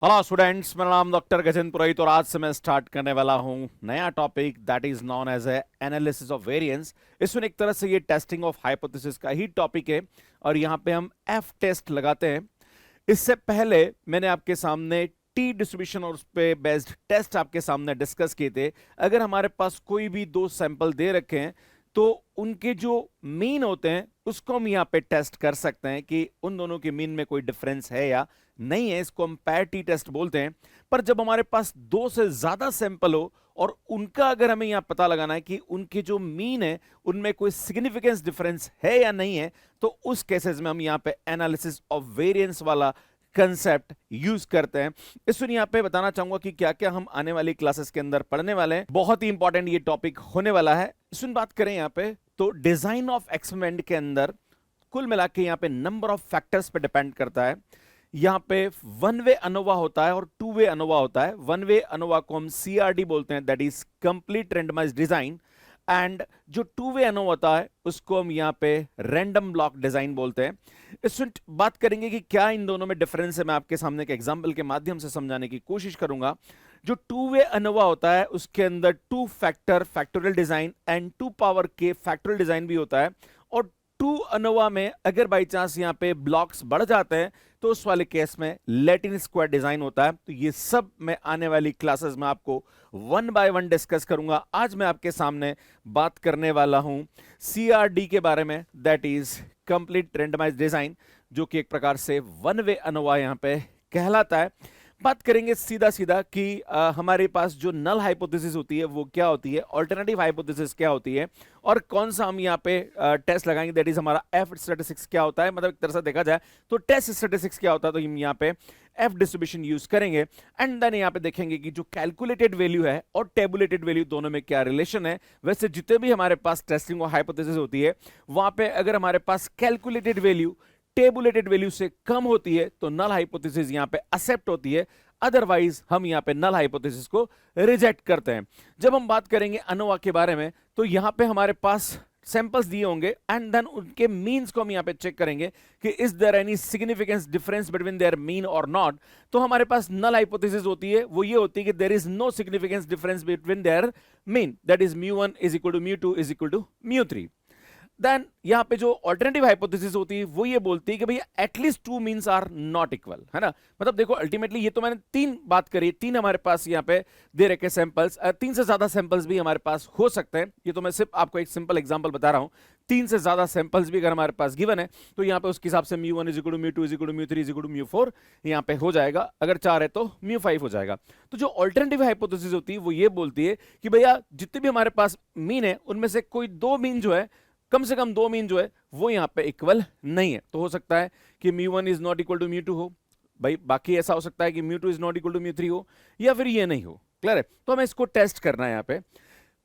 Hello students, मेरा नाम doctor Gajendra पुरोहित और आज से मैं स्टार्ट करने वाला हूं नया topic that is known as a analysis of variance. इसमें एक तरह से ये टेस्टिंग ऑफ हाइपोथेसिस का ही टॉपिक है और यहाँ पे हम एफ टेस्ट लगाते हैं। इससे पहले मैंने आपके सामने टी डिस्ट्रीब्यूशन और उस पे बेस्ड टेस्ट आपके सामने डिस्कस किए थे। अगर हमारे पास कोई भी दो सैंपल दे रखे हैं तो उनके जो मीन होते हैं उसको हम यहाँ पे टेस्ट कर सकते हैं कि उन दोनों के मीन में कोई डिफरेंस है या नहीं है। इसको हम पैर टी टेस्ट बोलते हैं। पर जब हमारे पास दो से ज्यादा सैंपल हो और उनका अगर हमें यहाँ पता लगाना है कि उनके जो मीन है उनमें कोई सिग्निफिकेंस डिफरेंस है या नहीं है, तो उस केसेस में हम यहाँ पे एनालिसिस ऑफ वेरिएंस वाला कंसेप्ट यूज करते हैं। इसमें यहाँ पे बताना चाहूंगा कि क्या क्या हम आने वाली क्लासेस के अंदर पढ़ने वाले हैं। बहुत ही इंपॉर्टेंट ये टॉपिक होने वाला है। इसमें बात करें यहाँ पे तो डिजाइन ऑफ एक्सपेरिमेंट के अंदर कुल मिला के यहाँ पे नंबर ऑफ फैक्टर्स पे डिपेंड करता है। यहाँ पे वन वे अनोवा होता है और टू वे अनोवा होता है। वन वे अनोवा को हम सीआरडी बोलते हैं, that is complete randomized design. And जो टू वे अनोवा होता है उसको हम यहाँ पे रैंडम ब्लॉक डिजाइन बोलते हैं। इसमें बात करेंगे कि क्या इन दोनों में डिफरेंस है। मैं आपके सामने एक एग्जांपल के माध्यम से समझाने की कोशिश करूंगा। जो टू वे अनोवा होता है उसके अंदर two factor factorial design and two power के फैक्टोरियल डिजाइन भी होता है। और टू अनोवा में अगर बाई चांस यहाँ पे ब्लॉक्स बढ़ जाते हैं तो उस वाले केस में लैटिन स्क्वायर डिजाइन होता है। तो ये सब मैं आने वाली क्लासेस में आपको वन बाय वन डिस्कस करूंगा। आज मैं आपके सामने बात करने वाला हूं सीआरडी के बारे में, that is complete randomized design, जो कि एक प्रकार से वन वे अनोवा यहाँ पे कहलाता है। बात करेंगे सीधा सीधा कि हमारे पास जो नल हाइपोथेसिस होती है वो क्या होती है, ऑल्टरनेटिव हाइपोथेसिस क्या होती है और कौन सा हम यहाँ पे टेस्ट लगाएंगे, दैट इज हमारा एफ स्टैटिस्टिक्स क्या होता है। मतलब एक तरह से देखा जाए तो टेस्ट स्टैटिस्टिक्स क्या होता है, तो हम यहाँ पे एफ डिस्ट्रीब्यूशन यूज करेंगे। एंड देन यहाँ पे देखेंगे कि जो कैलकुलेटेड वैल्यू है और टेबुलेटेड वैल्यू दोनों में क्या रिलेशन है। वैसे जितने भी हमारे पास टेस्टिंग और हाइपोथेसिस होती है वहां पे अगर हमारे पास कैलकुलेटेड वैल्यू टेबुलेटेड वैल्यू से कम होती है तो नल हाइपोथेसिस यहां पे एक्सेप्ट होती है, अदरवाइज हम यहां पे नल हाइपोथेसिस को रिजेक्ट करते हैं। जब हम बात करेंगे अनोवा के बारे में तो यहां पे हमारे पास सैंपल्स दिए होंगे एंड देन उनके मीन्स को हम यहां पे चेक करेंगे कि is there any significance difference between their mean और नॉट। तो हमारे पास नल हाइपोथेसिस होती है, वो ये होती है कि there is no significance difference between their mean, that is mu one is equal to mu two is equal to म्यू3। देन यहां पे जो ऑल्टरनेटिव हाइपोथेसिस होती है वो ये बोलती है कि भैया at least two means are not equal, है ना। मतलब देखो अल्टीमेटली ये तो मैंने तीन बात करी, तीन हमारे पास यहाँ पे दे रखे सैंपल्स, तीन से ज्यादा सैंपल्स भी हमारे पास हो सकते हैं। ये तो मैं सिर्फ आपको एक सिंपल एग्जांपल बता रहा हूं। तीन से ज्यादा सैंपल्स भी अगर हमारे पास गिवन है तो यहाँ पे उसके हिसाब से म्यू1 is equal to mu two is equal to म्यू3 इज इक्वल टू म्यू4 यहाँ पे हो जाएगा। अगर चार है तो म्यू5 हो जाएगा। तो जो ऑल्टरनेटिव हाइपोथेसिस होती है वो ये बोलती है कि भैया जितने भी हमारे पास मीन है उनमें से कोई दो मीन जो है, कम से कम दो मीन जो है वो यहां पे इक्वल नहीं है। तो हो सकता है कि म्यू1 इज नॉट इक्वल टू म्यू2 हो भाई, बाकी ऐसा हो सकता है कि म्यू2 इज नॉट इक्वल टू म्यू3 हो, या फिर ये नहीं हो। क्लियर है। तो हमें इसको टेस्ट करना है। यहाँ पे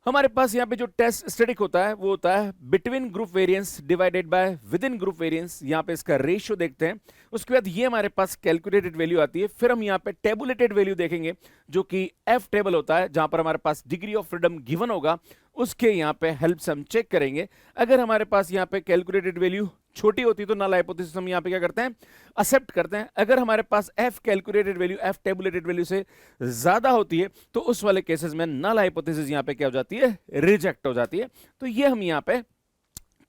हमारे पास यहाँ पे जो टेस्ट स्टैटिक होता है वो होता है between group variance divided by with in group variance. यहाँ पे इसका रेशियो देखते हैं। उसके बाद ये हमारे पास कैलकुलेटेड वैल्यू आती है। फिर हम यहाँ पे टेबुलेटेड वैल्यू देखेंगे जो कि एफ टेबल होता है, जहां पर हमारे पास डिग्री ऑफ फ्रीडम गिवन होगा उसके यहाँ पे हेल्प से हम चेक करेंगे। अगर हमारे पास यहाँ पे कैलकुलेटेड वैल्यू छोटी होती है तो नल हाइपोथेसिस हम यहाँ पे क्या करते हैं, एक्सेप्ट करते हैं। अगर हमारे पास F calculated value F tabulated value से ज्यादा होती है तो उस वाले केसेस में नल हाइपोथेसिस यहाँ पे क्या हो जाती है, रिजेक्ट हो जाती है। तो ये हम यहाँ पे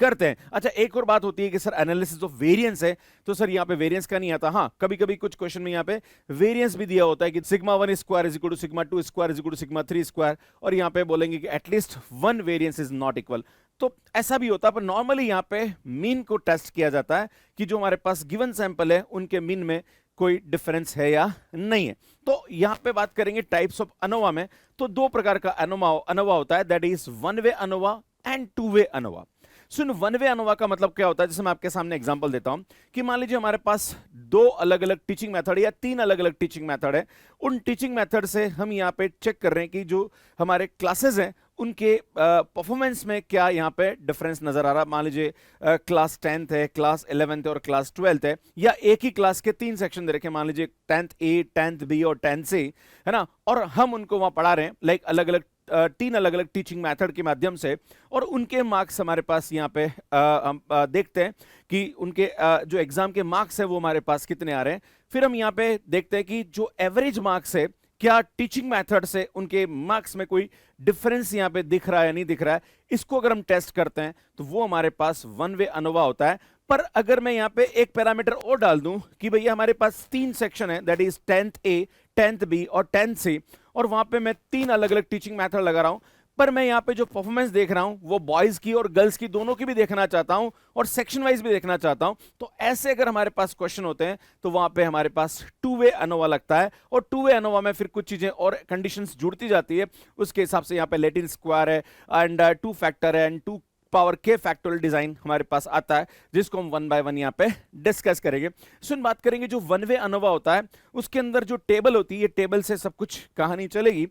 करते हैं। अच्छा, एक और बात होती है कि सर एनालिसिस ऑफ वेरिएंस है तो सर यहाँ पे वेरिएंस का नहीं आता। हाँ, कभी कभी कुछ क्वेश्चन में यहाँ पे वेरिएंस भी दिया होता है कि sigma 1 square is equal to sigma 2 square is equal to sigma 3 square, और यहाँ पे बोलेंगे कि at least one variance is not equal. तो ऐसा भी होता है, पर नॉर्मली यहाँ पे मीन को टेस्ट किया जाता है कि जो हमारे पास गिवन सैंपल है उनके मीन में कोई डिफरेंस है या नहीं है। तो यहां पे बात करेंगे टाइप्स ऑफ अनोवा में, तो दो प्रकार का अनोवा होता है, that is one way ANOVA and to way ANOVA. Soon, one way ANOVA का मतलब क्या होता है, जैसे मैं आपके सामने एग्जांपल देता हूं कि मान लीजिए हमारे पास दो अलग अलग टीचिंग मेथड या तीन अलग अलग टीचिंग मेथड है। उन टीचिंग मेथड से हम यहाँ पे चेक कर रहे हैं कि जो हमारे क्लासेस हैं उनके परफॉर्मेंस में क्या यहाँ पे डिफरेंस नजर आ रहा है। मान लीजिए क्लास 10th है, क्लास 11th है और क्लास 12th है, या एक ही क्लास के तीन सेक्शन दे रखे, मान लीजिए 10th A 10th B और 10th C, है ना, और हम उनको वहां पढ़ा रहे हैं लाइक अलग अलग तीन अलग अलग टीचिंग मेथड के माध्यम से, और उनके मार्क्स हमारे पास यहाँ पे हम देखते हैं कि उनके जो एग्जाम के मार्क्स है वो हमारे पास कितने आ रहे हैं। फिर हम यहाँ पे देखते हैं कि जो एवरेज मार्क्स है, क्या टीचिंग मेथड से उनके मार्क्स में कोई डिफरेंस यहाँ पे दिख रहा है या नहीं दिख रहा है। इसको अगर हम टेस्ट करते हैं तो वो हमारे पास वन वे अनोवा होता है। पर अगर मैं यहाँ पे एक पैरामीटर और डाल दूं कि भैया हमारे पास 3 सेक्शन है, that is 10th A, 10th B और 10th सी, और वहां पे मैं 3 अलग अलग टीचिंग मेथड लगा रहा हूं, पर मैं यहाँ पे जो परफॉर्मेंस देख रहा हूं वो बॉयज की और गर्ल्स की दोनों की भी देखना चाहता हूं और सेक्शन वाइज भी देखना चाहता हूं। तो ऐसे अगर हमारे पास क्वेश्चन होते हैं तो वहां पे हमारे पास टू वे अनोवा लगता है, और टू वे अनोवा में फिर कुछ चीजें और कंडीशंस जुड़ती जाती है। उसके हिसाब से यहाँ पे लैटिन स्क्वायर है एंड 2 फैक्टर है एंड 2 पावर के फैक्टोरियल डिजाइन हमारे पास आता है, जिसको हम वन बाय वन यहाँ पे डिस्कस करेंगे। सुन बात करेंगे जो वन वे अनोवा होता है उसके अंदर जो टेबल होती है, ये टेबल से सब कुछ कहानी चलेगी।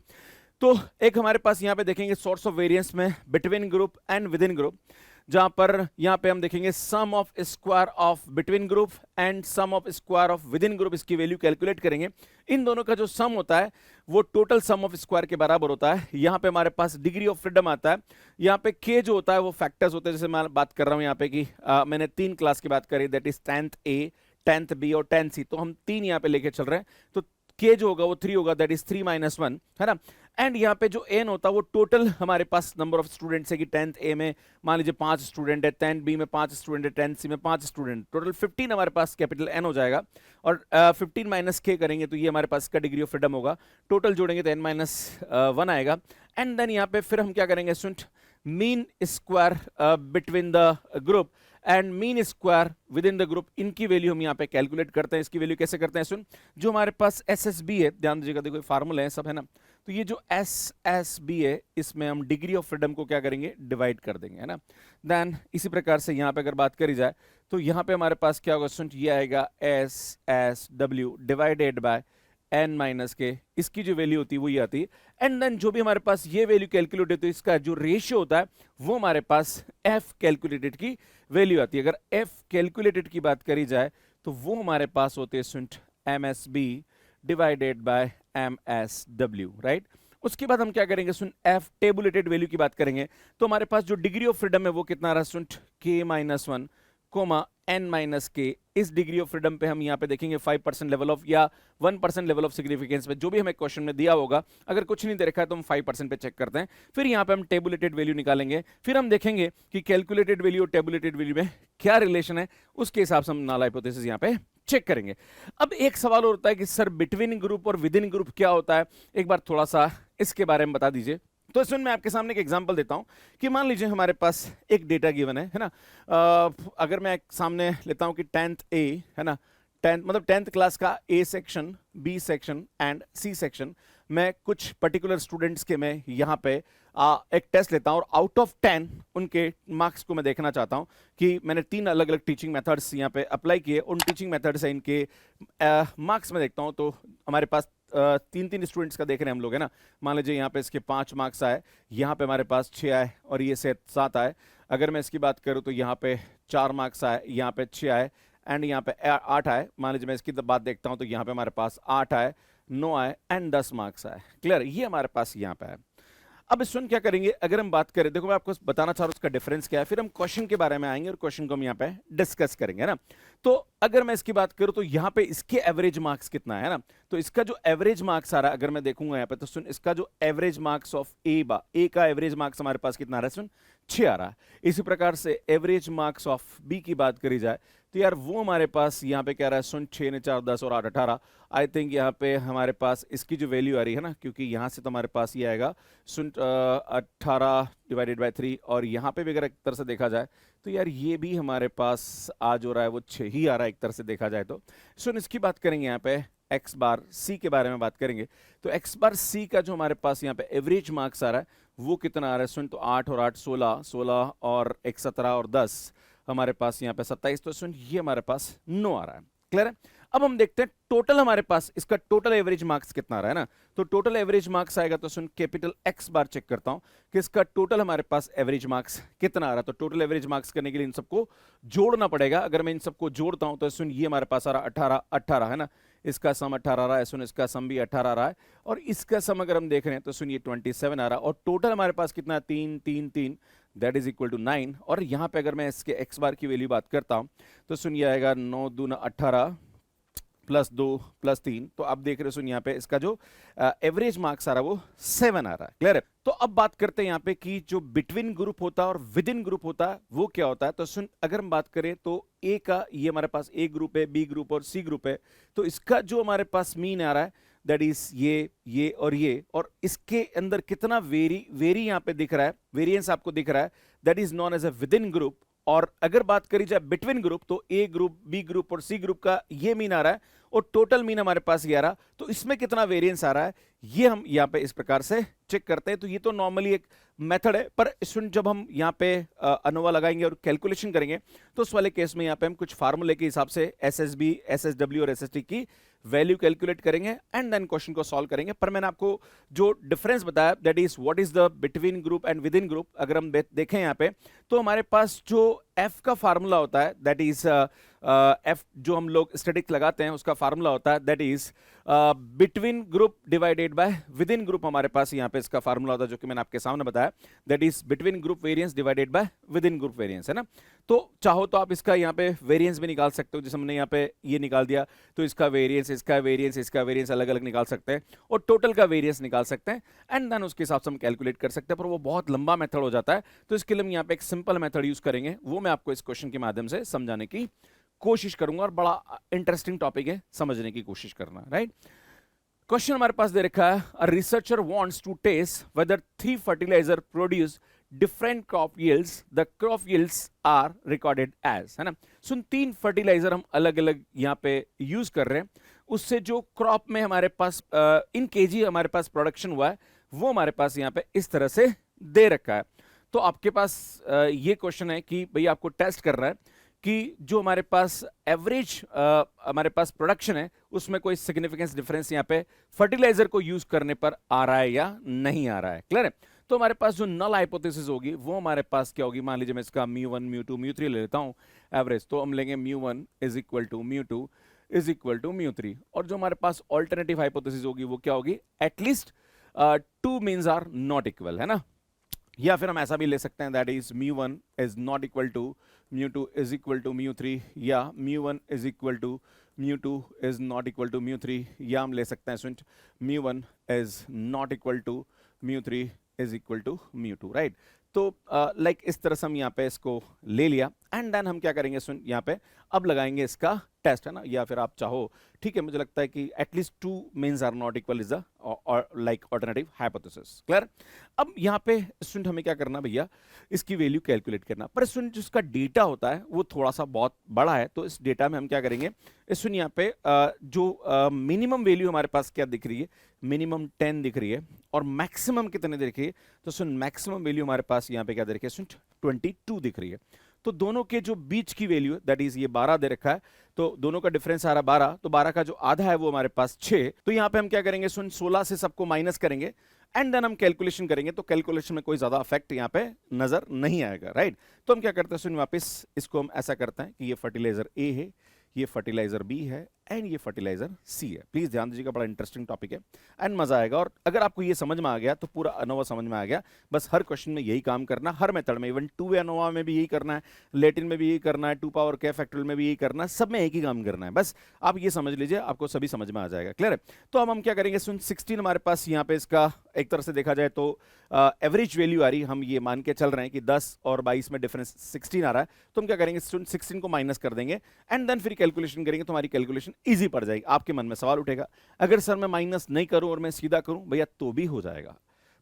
तो एक हमारे पास यहाँ पे देखेंगे सोर्स ऑफ वेरिएंस में between group and within group, जहां पर यहाँ पे हम देखेंगे sum of square of between group and sum of square of within group, इसकी वैल्यू कैलकुलेट करेंगे। इन दोनों का जो सम होता है वो टोटल सम ऑफ स्क्वायर के बराबर होता है। यहाँ पे हमारे पास डिग्री ऑफ फ्रीडम आता है। यहाँ पे के जो होता है वो फैक्टर्स होते हैं, जैसे मैं बात कर रहा हूँ यहाँ पे कि मैंने 3 क्लास की बात करी, that is 10th A, 10th B और 10th सी, तो हम 3 यहाँ पे लेके चल रहे हैं। तो के जो होगा वो 3 होगा, दैट इज 3 - 1, है ना। एंड यहाँ पे जो एन होता है वो टोटल हमारे पास नंबर ऑफ स्टूडेंट्स है कि 10th ए में मान लीजिए 5 स्टूडेंट है, 10th बी में 5 स्टूडेंट है, 10th सी में 5 स्टूडेंट, टोटल 15 हमारे पास कैपिटल एन हो जाएगा। और 15 माइनस के करेंगे तो ये हमारे पास का डिग्री ऑफ फ्रीडम होगा, टोटल जोड़ेंगे तो n-1 आएगा। एंड देन यहाँ पे फिर हम क्या करेंगे student, mean square between the group and mean square with in the group, इनकी वैल्यू हम यहाँ पे कैलकुलेट करते हैं। इसकी वैल्यू कैसे करते हैं सुन, जो हमारे पास SSB है, ध्यान दीजिएगा, देखो फार्मूला है सब, है ना। तो ये जो SSB है इसमें हम डिग्री ऑफ फ्रीडम को क्या करेंगे, डिवाइड कर देंगे, है ना। देन इसी प्रकार से यहाँ पे अगर बात करी जाए तो यहाँ पे हमारे पास क्या होगा स्टूडेंट, ये आएगा SSW डिवाइडेड बाय n - के, इसकी जो वैल्यू होती है वो ये आती है। एंड देन जो भी हमारे पास ये वैल्यू कैलकुलेट होती है, इसका जो रेशियो होता है वो हमारे पास F कैलकुलेटेड की वैल्यू आती है। अगर F कैलकुलेटेड की बात करी जाए तो वो हमारे पास होते हैं student MSB divided by MSW, right. उसके बाद हम क्या करेंगे सुन, F टेबुलेटेड वैल्यू की बात करेंगे तो हमारे पास जो डिग्री ऑफ फ्रीडम है वो कितना रहा स्टूडेंट, K-1 कोमा n - के। इस डिग्री ऑफ फ्रीडम पे हम यहाँ पे देखेंगे 5% लेवल ऑफ या 1% लेवल ऑफ सिग्निफिकेंस पे, जो भी हमें क्वेश्चन में दिया होगा। अगर कुछ नहीं दे रखा है तो हम 5% पे चेक करते हैं। फिर यहाँ पे हम टेबुलेटेड वैल्यू निकालेंगे, फिर हम देखेंगे कि कैलकुलेटेड वैल्यू और टेबुलेटेड वैल्यू में क्या रिलेशन है, उसके हिसाब से हम नल हाइपोथेसिस यहाँ पे चेक करेंगे। अब एक सवाल और होता है कि सर बिटवीन ग्रुप और विद इन ग्रुप क्या होता है, एक बार थोड़ा सा इसके बारे में बता दीजिए। तो इसमें मैं आपके सामने एक एग्जांपल देता हूं कि मान लीजिए हमारे पास एक डेटा गिवन है ना। अगर मैं सामने लेता हूं कि 10th ए, है ना, 10th मतलब 10th क्लास का A section, B section and C section, मैं कुछ पर्टिकुलर स्टूडेंट्स के मैं यहाँ पे एक टेस्ट लेता हूं और आउट ऑफ 10 उनके मार्क्स को मैं देखना चाहता हूं कि मैंने 3 अलग अलग टीचिंग मेथड्स यहाँ पे अप्लाई किए, उन टीचिंग मेथड से इनके मार्क्स में देखता हूं। तो हमारे पास 3 स्टूडेंट्स का देख रहे हैं हम लोग, है ना। मान लीजिए यहाँ पे इसके 5 मार्क्स आए, यहाँ पे हमारे पास 6 आए और ये से 7 आए। अगर मैं इसकी बात करूँ तो यहाँ पे 4 मार्क्स आए, यहाँ पे 6 आए एंड यहाँ पे 8 आए। मान लीजिए मैं इसकी बात देखता हूँ तो यहाँ पे हमारे पास 8 आए, 9 आए एंड 10 मार्क्स आए। क्लियर, ये हमारे पास यहाँ पे है। अब स्टूडेंट क्या करेंगे, अगर हम बात करें, देखो मैं आपको बताना चाह रहा हूँ उसका डिफरेंस क्या है, फिर हम क्वेश्चन के बारे में आएंगे और क्वेश्चन को हम यहाँ पे डिस्कस करेंगे ना। तो अगर मैं इसकी बात करूँ तो यहाँ पे इसके एवरेज मार्क्स कितना है ना, तो इसका जो एवरेज मार्क्स आ रहा है अगर मैं देखूंगा यहाँ पे तो सुन, इसका जो एवरेज मार्क्स ऑफ ए का एवरेज मार्क्स हमारे पास कितना आ रहा है सुन, 6 आ रहा है। इसी प्रकार से एवरेज मार्क्स ऑफ बी की बात करी जाए तो यार वो हमारे पास यहाँ पे क्या रहा है सुन, 6 ने 4 10 और 8 18। आई थिंक यहाँ पे हमारे पास इसकी जो वैल्यू आ रही है ना, क्योंकि यहाँ से तो हमारे पास ये आएगा सुन 18 डिवाइडेड बाय 3, और यहाँ पे भी अगर एक तरह से देखा जाए तो यार ये भी हमारे पास आज हो रहा है वो 6 ही आ रहा है एक तरह से देखा जाए तो। सुन इसकी बात करेंगे यहाँ पे एक्स बार सी के बारे में बात करेंगे तो एक्स बार सी का जो हमारे पास यहाँ पे एवरेज मार्क्स आ रहा है वो कितना आ रहा है सुन, तो 8 और 8 16, 16 और 1 17 और 10 हमारे पास यहाँ पे 27, तो सुन ये हमारे पास 9 आ रहा है। क्लियर है। अब हम देखते हैं टोटल हमारे पास इसका टोटल एवरेज मार्क्स कितना आ रहा है ना, तो टोटल एवरेज मार्क्स आएगा तो सुन कैपिटल एक्स बार चेक करता हूं कि इसका टोटल हमारे पास एवरेज मार्क्स कितना आ रहा है। तो टोटल एवरेज मार्क्स करने के लिए इन सबको जोड़ना पड़ेगा। अगर मैं इन सबको जोड़ता हूं तो सुन ये हमारे पास आ रहा 18 18, है ना। इसका सम 18 आ रहा है, सुन इसका सम भी 18 आ रहा है, और इसका सम अगर हम देख रहे हैं तो सुन ये 27 आ रहा है, और टोटल हमारे पास कितना है, 3 3 3, दैट इज इक्वल टू 9। और यहाँ पे अगर मैं इसके एक्स बार की वैल्यू बात करता हूँ तो सुन ये आएगा 9 दूना 18 प्लस 2 प्लस 3, तो आप देख रहे हो सुन यहाँ पे इसका जो एवरेज मार्क्स आ रहा है वो 7 आ रहा है। क्लियर है? तो अब बात करते हैं यहाँ पे कि जो बिटवीन ग्रुप होता है और विद इन ग्रुप होता है वो क्या होता है। तो सुन अगर हम बात करें तो ए का, ये हमारे पास ए ग्रुप है, बी ग्रुप और सी ग्रुप है, तो इसका जो हमारे पास मीन आ रहा है दैट इज ये और इसके अंदर कितना वेरी यहाँ पे दिख रहा है, वेरिएंस आपको दिख रहा है, that is known as a within group. और अगर बात करी जाए बिटवीन ग्रुप तो ए ग्रुप, बी ग्रुप और सी ग्रुप का ये मीन आ रहा है और टोटल मीन हमारे पास ये आ रहा, तो इसमें कितना वेरिएंस आ रहा है ये हम यहाँ पे इस प्रकार से चेक करते हैं। तो ये तो नॉर्मली एक मेथड है, पर स्टूडेंट जब हम यहाँ पे अनोवा लगाएंगे और कैलकुलेशन करेंगे तो उस वाले केस में यहाँ पे हम कुछ फार्मूले के हिसाब से एसएसबी, एसएसडब्ल्यू और एसएसटी की वैल्यू कैलकुलेट करेंगे एंड देन क्वेश्चन को सॉल्व करेंगे। पर मैंने आपको जो डिफरेंस बताया that is what is the between group and within group, अगर हम देखें यहाँ पे तो हमारे पास जो एफ का फार्मूला होता है दैट इज एफ, जो हम लोग स्टैटिस्टिक्स लगाते हैं उसका फार्मूला होता है that is between group divided by with in group. हमारे पास यहाँ पे इसका फार्मूला होता है जो कि मैंने आपके सामने बताया, that is between group variance divided by with in group variance, है ना। तो चाहो तो आप इसका यहाँ पे वेरिएंस भी निकाल सकते हो, जैसे हमने यहाँ पे ये निकाल दिया तो इसका वेरिएंस, इसका वेरिएंस, इसका वेरिएंस अलग अलग निकाल सकते हैं और टोटल का वेरिएंस निकाल सकते हैं एंड देन उसके हिसाब से हम कैलकुलेट कर सकते हैं, पर वो बहुत लंबा मेथड हो जाता है। तो इसके लिए हम यहाँ पे एक सिंपल मेथड यूज करेंगे, वो मैं आपको इस क्वेश्चन के माध्यम से समझाने की कोशिश करूंगा और बड़ा इंटरेस्टिंग टॉपिक है, समझने की कोशिश करना, राइट। क्वेश्चन हमारे पास दे रखा है, a researcher wants to test whether 3 fertilizer produce different crop yields, the crop yields are recorded as, है ना। सुन 3 फर्टिलाइजर हम अलग अलग यहाँ पे यूज कर रहे हैं, उससे जो क्रॉप में हमारे पास इन केजी हमारे पास प्रोडक्शन हुआ है वो हमारे पास यहाँ पे इस तरह से दे रखा है। तो आपके पास ये क्वेश्चन है कि भाई आपको टेस्ट कर रहा है कि जो हमारे पास एवरेज हमारे पास प्रोडक्शन है उसमें कोई सिग्निफिकेंस डिफरेंस यहाँ पे फर्टिलाइजर को यूज करने पर आ रहा है या नहीं आ रहा है। क्लियर है? तो हमारे पास जो नल हाइपोथेसिस होगी वो हमारे पास क्या होगी, मान लीजिए मैं इसका म्यू1 म्यू2 म्यू3 ले लेता हूं एवरेज, तो हम लेंगे mu one is equal to mu two is equal to म्यू3, और जो हमारे पास ऑल्टरनेटिव हाइपोथेसिस होगी वो क्या होगी, at least 2 means are not equal, है ना। या फिर हम ऐसा भी ले सकते हैं that is mu one is not equal to mu two is equal to म्यू3, या mu one is equal to mu two is not equal to म्यू3, या हम ले सकते हैं सुन mu one is not equal to म्यू3 is equal to mu two, right. तो लाइक इस तरह से हम यहाँ पे इसको ले लिया एंड देन हम क्या करेंगे सुन यहाँ पे अब लगाएंगे इसका टेस्ट, है ना। या फिर आप चाहो, ठीक है, मुझे लगता है कि at least 2 means are not equal is the like alternative hypothesis. Clear? अब यहाँ पे स्टूडेंट हमें क्या करना भैया, इसकी वैल्यू कैलकुलेट करना, पर स्टूडेंट जिसका डेटा होता है वो थोड़ा सा बहुत बड़ा है, तो इस डेटा में हम क्या करेंगे, स्टूडेंट यहाँ पे जो मिनिमम वैल्यू हमारे पास क्या दिख रही है, मिनिमम 10 दिख रही है और मैक्सिमम कितने दिख रही है, तो सुन मैक्सिमम वैल्यू हमारे पास यहाँ पे क्या दिख रही है स्टूडेंट, 22 दिख रही है। तो दोनों के जो बीच की वैल्यू दैट इज ये 12 दे रखा है, तो दोनों का डिफरेंस आ रहा 12, तो 12 का जो आधा है वो हमारे पास 6, तो यहाँ पे हम क्या करेंगे सुन 16 से सबको माइनस करेंगे एंड देन हम कैलकुलेशन करेंगे, तो कैलकुलेशन में कोई ज्यादा इफेक्ट यहाँ पे नजर नहीं आएगा, राइट। तो हम क्या करते हैं सुन वापस इसको हम ऐसा करते हैं कि ये फर्टिलाइजर ए है, ये फर्टिलाइजर बी है एंड ये फर्टिलाइजर सी है। प्लीज ध्यान दीजिएगा, बड़ा इंटरेस्टिंग टॉपिक है एंड मजा आएगा, और अगर आपको ये समझ में आ गया तो पूरा अनोवा समझ में आ गया। बस हर क्वेश्चन में यही काम करना, हर मेथड में, इवन 2 अनोवा में भी यही करना है, लेटिन में भी यही करना है, 2 पावर के फैक्टोरियल में भी यही करना है, सब में एक ही काम करना है। बस आप ये समझ लीजिए, आपको सभी समझ में आ जाएगा। क्लियर है? तो अब हम क्या करेंगे सुन 16 हमारे पास यहाँ पे इसका एक तरह से देखा जाए तो एवरेज वैल्यू आ रही, हम ये मान के चल रहे हैं कि 10 और 22 में डिफरेंस 16 आ रहा है, तो हम क्या करेंगे 16 को माइनस कर देंगे एंड देन फिर कैलकुलेशन करेंगे, तो हमारी कैलकुलेशन इजी पड़ जाएगी। आपके मन में सवाल उठेगा, अगर सर मैं माइनस नहीं करूं और मैं सीधा करूं, भैया तो भी हो जाएगा,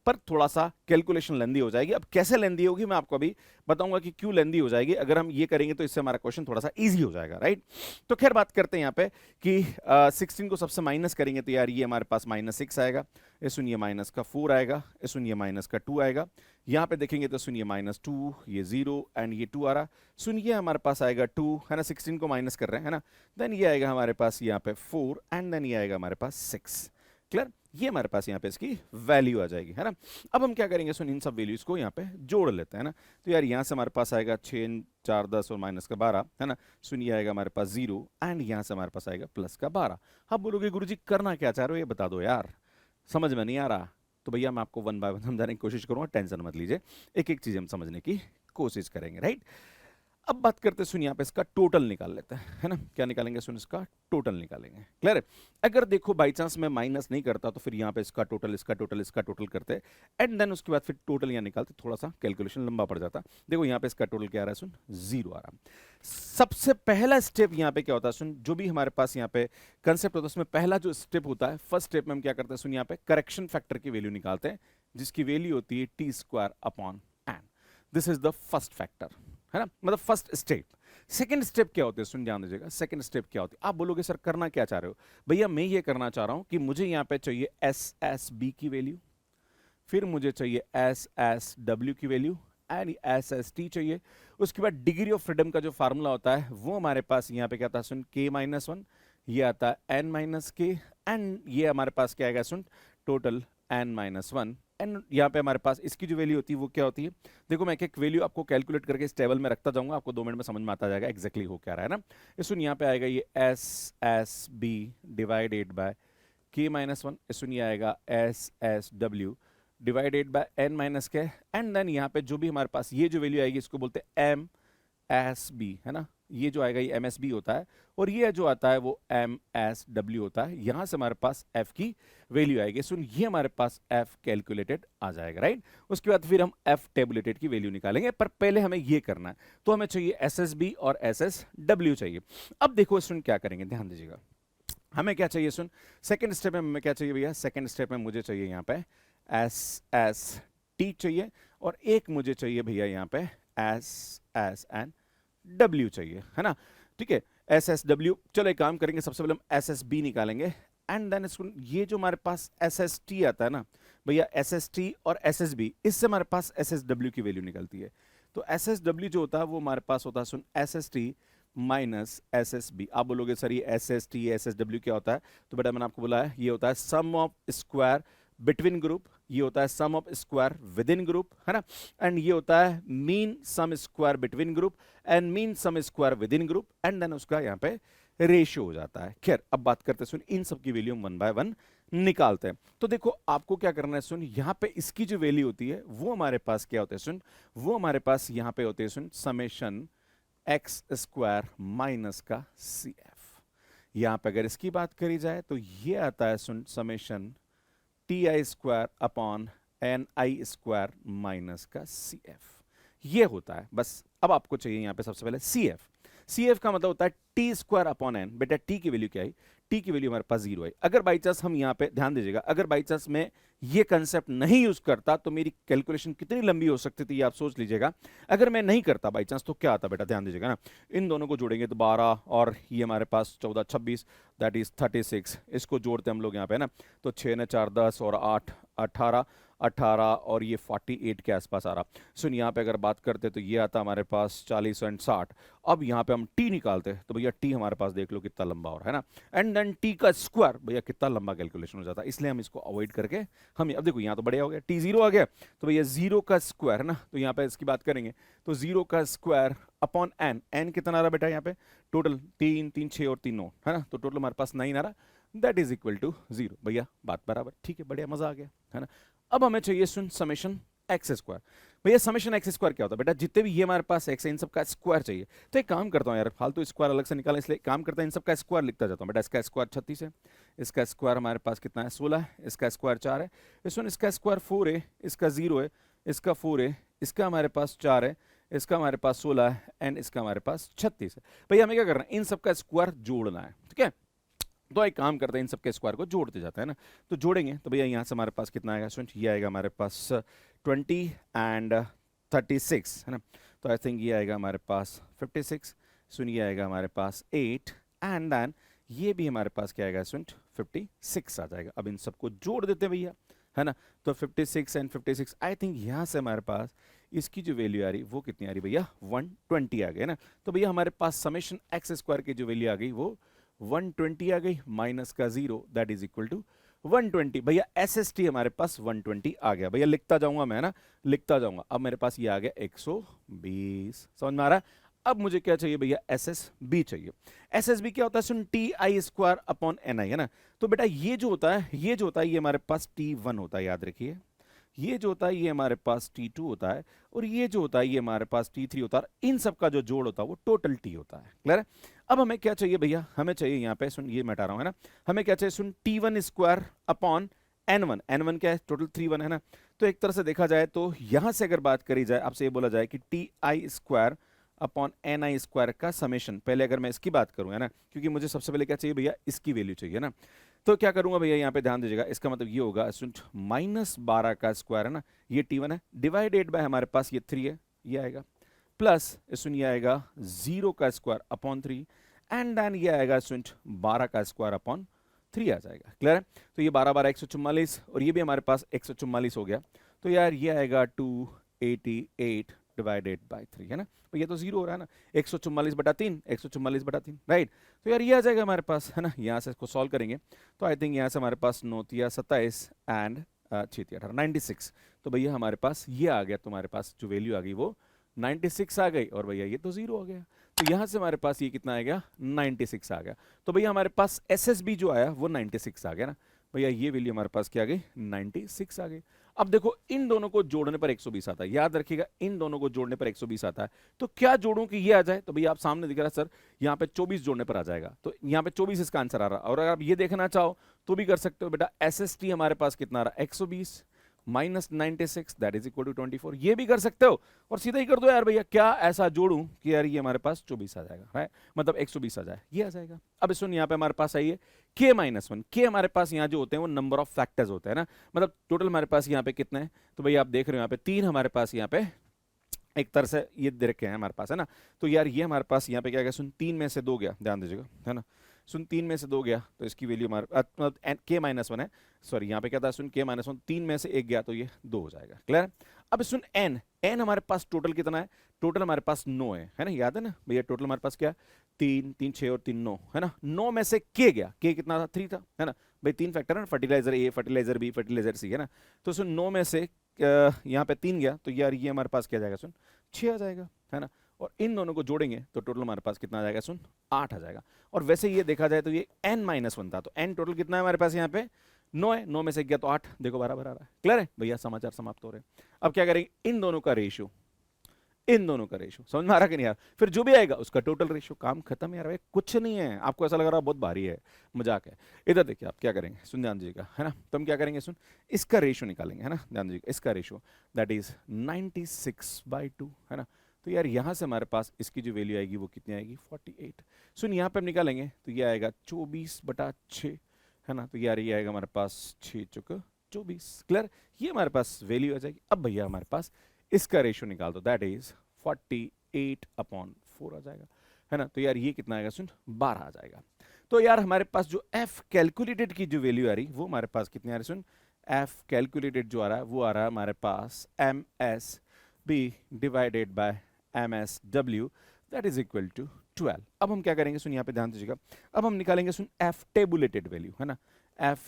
पर थोड़ा सा कैलकुलेशन लेंदी हो जाएगी। अब कैसे लेंदी होगी मैं आपको अभी बताऊंगा कि क्यों लेंदी हो जाएगी। अगर हम ये करेंगे तो इससे हमारा क्वेश्चन थोड़ा सा इजी हो जाएगा, राइट। तो खैर बात करते हैं यहाँ पे कि 16 को सबसे माइनस करेंगे तो यार ये हमारे पास -6 आएगा, ये सुनिए माइनस का 4 आएगा, ये सुनिए माइनस का 2 आएगा, यहाँ पे देखेंगे तो सुनिए -2, ये 0 एंड ये 2 आ रहा, सुनिए हमारे पास आएगा 2, है ना, 16 को माइनस कर रहे हैं, है ना। देन ये आएगा हमारे पास यहाँ पे 4 एंड देन ये आएगा हमारे पास 6। क्लियर, ये हमारे पास यहाँ पे इसकी वैल्यू आ जाएगी, है ना। अब हम क्या करेंगे, सुन इन सब वैल्यूज को यहाँ पे जोड़ लेते हैं ना। तो यार यहाँ से हमारे पास आएगा 6 4 10 और माइनस का 12, है ना। सुन ये आएगा हमारे पास 0 एंड यहाँ से हमारे पास आएगा प्लस का 12। अब बोलोगे गुरुजी करना क्या चाह रहे हो ये बता दो यार, समझ में नहीं आ रहा। तो भैया मैं आपको वन बाय वन समझाने की कोशिश करूंगा, टेंशन मत लीजिए, एक एक चीज हम समझने की कोशिश करेंगे, राइट। अब बात करते हैं, सुन यहाँ पे इसका टोटल निकाल लेते हैं, है ना। क्या निकालेंगे, सुन इसका टोटल निकालेंगे, क्लियर है। अगर देखो बाई चांस मैं माइनस नहीं करता तो फिर यहाँ पे इसका टोटल इसका टोटल इसका टोटल करते एंड देन उसके बाद फिर टोटल यहाँ निकालते, थोड़ा सा कैलकुलेशन लंबा पड़ जाता। देखो यहाँ पे इसका टोटल क्या आ रहा है, सुन 0 आ रहा है। सबसे पहला स्टेप यहाँ पे क्या होता है, सुन जो भी हमारे पास यहाँ पे कंसेप्ट होता है उसमें पहला जो स्टेप होता है, फर्स्ट स्टेप में हम क्या करते हैं, सुन यहाँ पे करेक्शन फैक्टर की वैल्यू निकालते हैं जिसकी वैल्यू होती है t² n। This is the first factor, है ना, मतलब फर्स्ट स्टेप। सेकंड स्टेप क्या होते हैं, सुन ध्यान दीजिएगा, सेकंड स्टेप क्या होती है। आप बोलोगे सर करना क्या चाह रहे हो, भैया मैं ये करना चाह रहा हूं कि मुझे यहां पे चाहिए SSB की वैल्यू, फिर मुझे चाहिए SSW की वैल्यू एंड SST चाहिए। उसके बाद डिग्री ऑफ फ्रीडम का जो फार्मूला होता है वो हमारे पास यहाँ पे क्या आता है, सुन K-1, ये आता है N-K एंड ये हमारे पास क्या आएगा, सुन टोटल N-1 एंड यहाँ पे हमारे पास इसकी जो वैल्यू होती है वो क्या होती है। देखो मैं एक एक वैल्यू आपको कैलकुलेट करके इस टेबल में रखता जाऊंगा, आपको 2 मिनट में समझ में आता जाएगा एग्जैक्टली हो क्या रहा है ना। सुन यहाँ पे आएगा ये SSB डिवाइडेड बाय K-1, सुन ये आएगा SSW divided by N-K and then यहाँ पे जो भी हमारे पास ये जो वैल्यू आएगी इसको बोलते हैं MSB, है ना। ये जो आएगा ये MSB होता है और ये जो आता है वो MSW होता है। यहां से हमारे पास F की वैल्यू आएगी, सुन ये हमारे पास F कैलकुलेटेड आ जाएगा, राइट। उसके बाद फिर हम F टेबुलेटेड की वैल्यू निकालेंगे, पर पहले हमें ये करना है, तो हमें चाहिए SSB और SSW चाहिए। अब देखो सुन क्या करेंगे, ध्यान दीजिएगा, हमें क्या चाहिए, सुन सेकेंड स्टेप में हमें क्या चाहिए भैया, सेकेंड स्टेप में मुझे चाहिए यहाँ पे SST चाहिए और एक मुझे चाहिए भैया यहाँ पे SSW चाहिए, है ना। ठीक है, SSW, चलो एक काम करेंगे, सबसे पहले हम SSB निकालेंगे एंड देन ये जो हमारे पास SST आता है ना भैया, SST और SSB, इससे हमारे पास SSW की वैल्यू निकलती है। तो SSW जो होता है वो हमारे पास होता है, सुन SST माइनस SSB। आप बोलोगे सर ये SST SSW क्या होता है, तो बेटा मैंने आपको बोला है ये होता है sum of square between group, ये होता है sum of square within group, है ना, एंड ये होता है mean sum square between group and mean sum square within group and then उसका यहाँ पे रेशियो हो जाता है। खैर अब बात करते हैं, सुन इन सब की वैल्यू वन बाय वन निकालते हैं। तो देखो आपको क्या करना है, सुन यहाँ पे इसकी जो वैल्यू होती है वो हमारे पास क्या होता है, सुन वो हमारे पास यहाँ पे होते हैं, सुन समेशन x² माइनस का CF। यहाँ पे अगर इसकी बात करी जाए तो ये आता है, सुन समेशन TI² NI² माइनस का CF, ये होता है। बस अब आपको चाहिए यहाँ पे सबसे पहले CF। CF का मतलब होता है T² N। बेटा T की वैल्यू क्या है, T की वैल्यू हमारे पास 0 है। अगर बाई चांस हम यहाँ पे ध्यान दीजिएगा, अगर बाई चांस मैं ये कंसेप्ट नहीं यूज करता तो मेरी कैलकुलेशन कितनी लंबी हो सकती थी ये आप सोच लीजिएगा। अगर मैं नहीं करता बाई चांस तो क्या आता बेटा, ध्यान दीजिएगा ना, इन दोनों को जोड़ेंगे तो 12 और ये हमारे पास 14 26 दैट इज 36, इसको जोड़ते हम लोग यहाँ पे ना, तो 6 ने 4 10 और 8 18 18 और ये 48 के आसपास आ रहा। सुन यहाँ पे अगर बात करते तो ये आता हमारे पास 40 एंड 60। अब यहाँ पे हम T निकालते तो भैया T हमारे पास देख लो कितना लंबा हो रहा है ना, एंड देन T का स्क्वायर, भैया कितना लंबा कैलकुलेशन हो जाता है, इसलिए हम इसको अवॉइड करके हम अब देखो यहाँ तो बढ़िया हो गया, T0 आ गया तो भैया 0 का स्क्वायर है ना, तो यहाँ पे इसकी बात करेंगे तो 0 का स्क्वायर अपॉन n, n कितना आ रहा बेटा यहाँ पे टोटल 3 3 6 और 3 9, है ना, तो टोटल हमारे पास 9 आ रहा, दैट इज इक्वल टू 0। भैया बात बराबर, ठीक है, बढ़िया, मजा आ गया, है ना। अब हमें चाहिए सुन समेशन x²। भैया समेशन x² क्या होता है बेटा, जितने भी ये हमारे पास x है इन सब का स्क्वायर चाहिए। तो एक काम करता हूँ यार, फालतू स्क्वायर अलग से निकाला, इसलिए काम करता है इन सब का स्क्वायर लिखता जाता हूँ बेटा। इसका स्क्वायर 36 है, इसका स्क्वायर हमारे पास कितना है 16 है, इसका स्क्वायर 4 है, इसका स्क्वायर 4 है, इसका 0 है, इसका 4 है, इसका हमारे पास 4 है, इसका हमारे पास 16 है एंड इसका हमारे पास 36 है। भैया हमें क्या करना है, इन सब का स्क्वायर जोड़ना है, ठीक है। तो एक काम करते हैं, इन सबके स्क्वायर को जोड़ते जाते हैं ना, तो जोड़ेंगे तो भैया यहाँ से हमारे पास कितना आएगा, ये आएगा हमारे पास 20 एंड 36, है ना, तो आई थिंक ये आएगा हमारे पास 56, सुनिए आएगा हमारे पास 8 एंड देन ये भी हमारे पास क्या आएगा, 56 आ जाएगा। अब इन सबको जोड़ देते हैं भैया, है ना, तो 56 एंड 56 आई थिंक यहाँ से हमारे पास इसकी जो वैल्यू आ रही वो कितनी आ रही भैया 120 आ गई ना। तो भैया हमारे पास समेशन x² की जो वैल्यू आ गई वो 120 आ गई, माइनस का 0 दैट इज इक्वल टू 120 भैया, SST हमारे पास 120 आ गया भैया, लिखता जाऊंगा मैं ना, लिखता जाऊंगा। अब मेरे पास ये आ गया 120, समझ में आ रहा है? अब मुझे क्या चाहिए भैया, SSB चाहिए। SSB क्या होता है, सुन, TI² अपॉन NI, है ना। तो बेटा ये जो होता है, ये जो होता है, ये हमारे पास T1 होता है, याद रखिए। ये जो होता है ये हमारे पास T2 होता है, और ये जो होता है ये हमारे पास T3 होता है। इन सब का जो जोड़ होता है वो टोटल T होता है। क्लियर है? अब हमें क्या चाहिए भैया, हमें चाहिए यहाँ पे, सुन, ये मैं हटा रहा हूँ, है ना। हमें क्या चाहिए, सुन, T1² अपॉन N1। N1 क्या है, टोटल 3 1, है ना। तो एक तरह से देखा जाए तो यहां से अगर बात करी जाए, आपसे ये बोला जाए कि TI² अपॉन NI² का समेशन, पहले अगर मैं इसकी बात करूं, है ना, क्योंकि मुझे सबसे पहले क्या चाहिए भैया, इसकी वैल्यू चाहिए ना। तो क्या करूंगा भैया, यहाँ पे ध्यान दीजिएगा, इसका मतलब ये होगा, -12 का स्क्वायर, है ना, ये T1 है, डिवाइडेड बाय हमारे पास ये 3 है, ये आएगा, प्लस सुन ये आएगा 0 का स्क्वायर अपॉन 3, एंड देन ये आएगा सुन 12 का स्क्वायर अपॉन 3 आ जाएगा। क्लियर है? तो ये 12 12 144, और ये भी हमारे पास 144 हो गया। तो यार ये आएगा 288 डिवाइडेड बाय 3, है ना। तो ये तो 0 हो रहा है ना, 144/3, 144/3, राइट। तो यार ये आ जाएगा हमारे पास, है ना। यहाँ से इसको सॉल्व करेंगे तो आई थिंक यहाँ से हमारे पास 9 तिया 27 एंड 6 तिया 18, 96। तो भैया हमारे पास ये आ गया, तुम्हारे पास जो वैल्यू आ गई वो 96 आ गई, और भैया ये तो 0 हो गया। तो यहां से हमारे पास ये कितना आ गया, 96 आ गया। तो भैया हमारे पास SSB जो आया वो 96 आ गया ना। भैया ये वैल्यू हमारे पास क्या आ गई, 96 आ गई। अब देखो इन दोनों को जोड़ने पर 120 आता है, याद रखिएगा, इन दोनों को जोड़ने पर 120 आता है। तो क्या जोड़ूं कि ये आ जाए, तो भैया आप सामने दिख रहा है सर, यहाँ पे 24 जोड़ने पर आ जाएगा, तो यहाँ पे 24 इसका आंसर आ रहा है। और अगर आप ये देखना चाहो तो भी कर सकते हो बेटा, SST हमारे पास कितना आ रहा है, 120 -96 दैट इज इक्वल टू 24, ये भी कर सकते हो। और सीधा ही कर दो यार भैया, क्या ऐसा जोड़ूं कि यार ये हमारे पास 24 आ जाएगा, है मतलब 120 आ जाए, ये आ जाएगा। अब सुन, यहाँ पे हमारे पास आई है K-1, के हमारे पास यहाँ जो होते हैं वो नंबर ऑफ फैक्टर्स होते हैं ना, मतलब टोटल हमारे पास यहाँ पे कितने हैं, तो भैया आप देख रहे हो यहाँ पे 3 हमारे पास यहाँ पे एक तरह से ये दे रखे हैं हमारे पास, है ना। तो यार ये हमारे पास यहाँ पे क्या गया, सुन, 3 में से 2 गया, ध्यान दीजिएगा, है ना। सुन 3 में से 2 गया तो इसकी वैल्यू हमारे K-1 है, सॉरी यहाँ पे क्या था, सुन K-1, 3 में से 1 गया तो ये 2 हो जाएगा। क्लियर? अब सुन n हमारे पास टोटल कितना है, टोटल हमारे पास 9 है ना, याद है ना भैया, टोटल हमारे पास क्या, 3 3 6 और 3 9, है ना। 9 में से K गया, K कितना था, 3 था, है ना भाई, 3 फैक्टर है ना, fertilizer A, fertilizer B, fertilizer C, है ना। तो सुन 9 में से यहाँ पे 3 गया, तो यार ये हमारे पास क्या जाएगा, सुन 6 आ जाएगा, है ना। और इन दोनों को जोड़ेंगे तो टोटल हमारे पास कितना आ जाएगा, सुन 8 आ जाएगा। और वैसे ये देखा जाए तो ये N-1 था, तो N टोटल कितना है हमारे पास यहाँ पे, 9 है, 9 में से गया तो 8, देखो बराबर आ रहा है। क्लियर है भैया, समाचार समाप्त हो रहे हैं। अब क्या करेंगे, इन दोनों का रेशियो, इन दोनों का रेशियो, समझ में आ रहा कि नहीं यार, फिर जो भी आएगा उसका टोटल रेशियो, काम खत्म यार भाई, कुछ नहीं है। आपको ऐसा लग रहा है बहुत भारी है, मजाक है। इधर देखिए आप क्या करेंगे, सुन ध्यान दीजिएगा, है ना। तो हम क्या करेंगे, सुन इसका रेशियो निकालेंगे, है ना, ध्यान दीजिएगा, इसका रेशियो दैट इज 96/2, है ना। तो यार यहाँ से हमारे पास इसकी जो वैल्यू आएगी वो कितनी आएगी, 48। सुन यहाँ पे हम निकालेंगे तो ये आएगा 24/6, है ना। तो यार ये आएगा हमारे पास 6 चुका 24। क्लियर? ये हमारे पास वैल्यू आ जाएगी। अब भैया हमारे पास इसका रेशियो निकाल दो, दैट इज 48/4 आ जाएगा, है ना। तो यार ये कितना आएगा, सुन 12 आ जाएगा। तो यार हमारे पास जो F कैलकुलेटेड की जो वैल्यू आ रही वो हमारे पास कितनी आ रही, सुन F कैलकुलेटेड जो आ रहा है वो आ रहा है हमारे पास MSB divided by MSW that is equal to 12। अब हम क्या करेंगे, सुन यहाँ पे ध्यान दीजिएगा, अब हम निकालेंगे सुन F टेबुलेटेड वैल्यू, है ना, F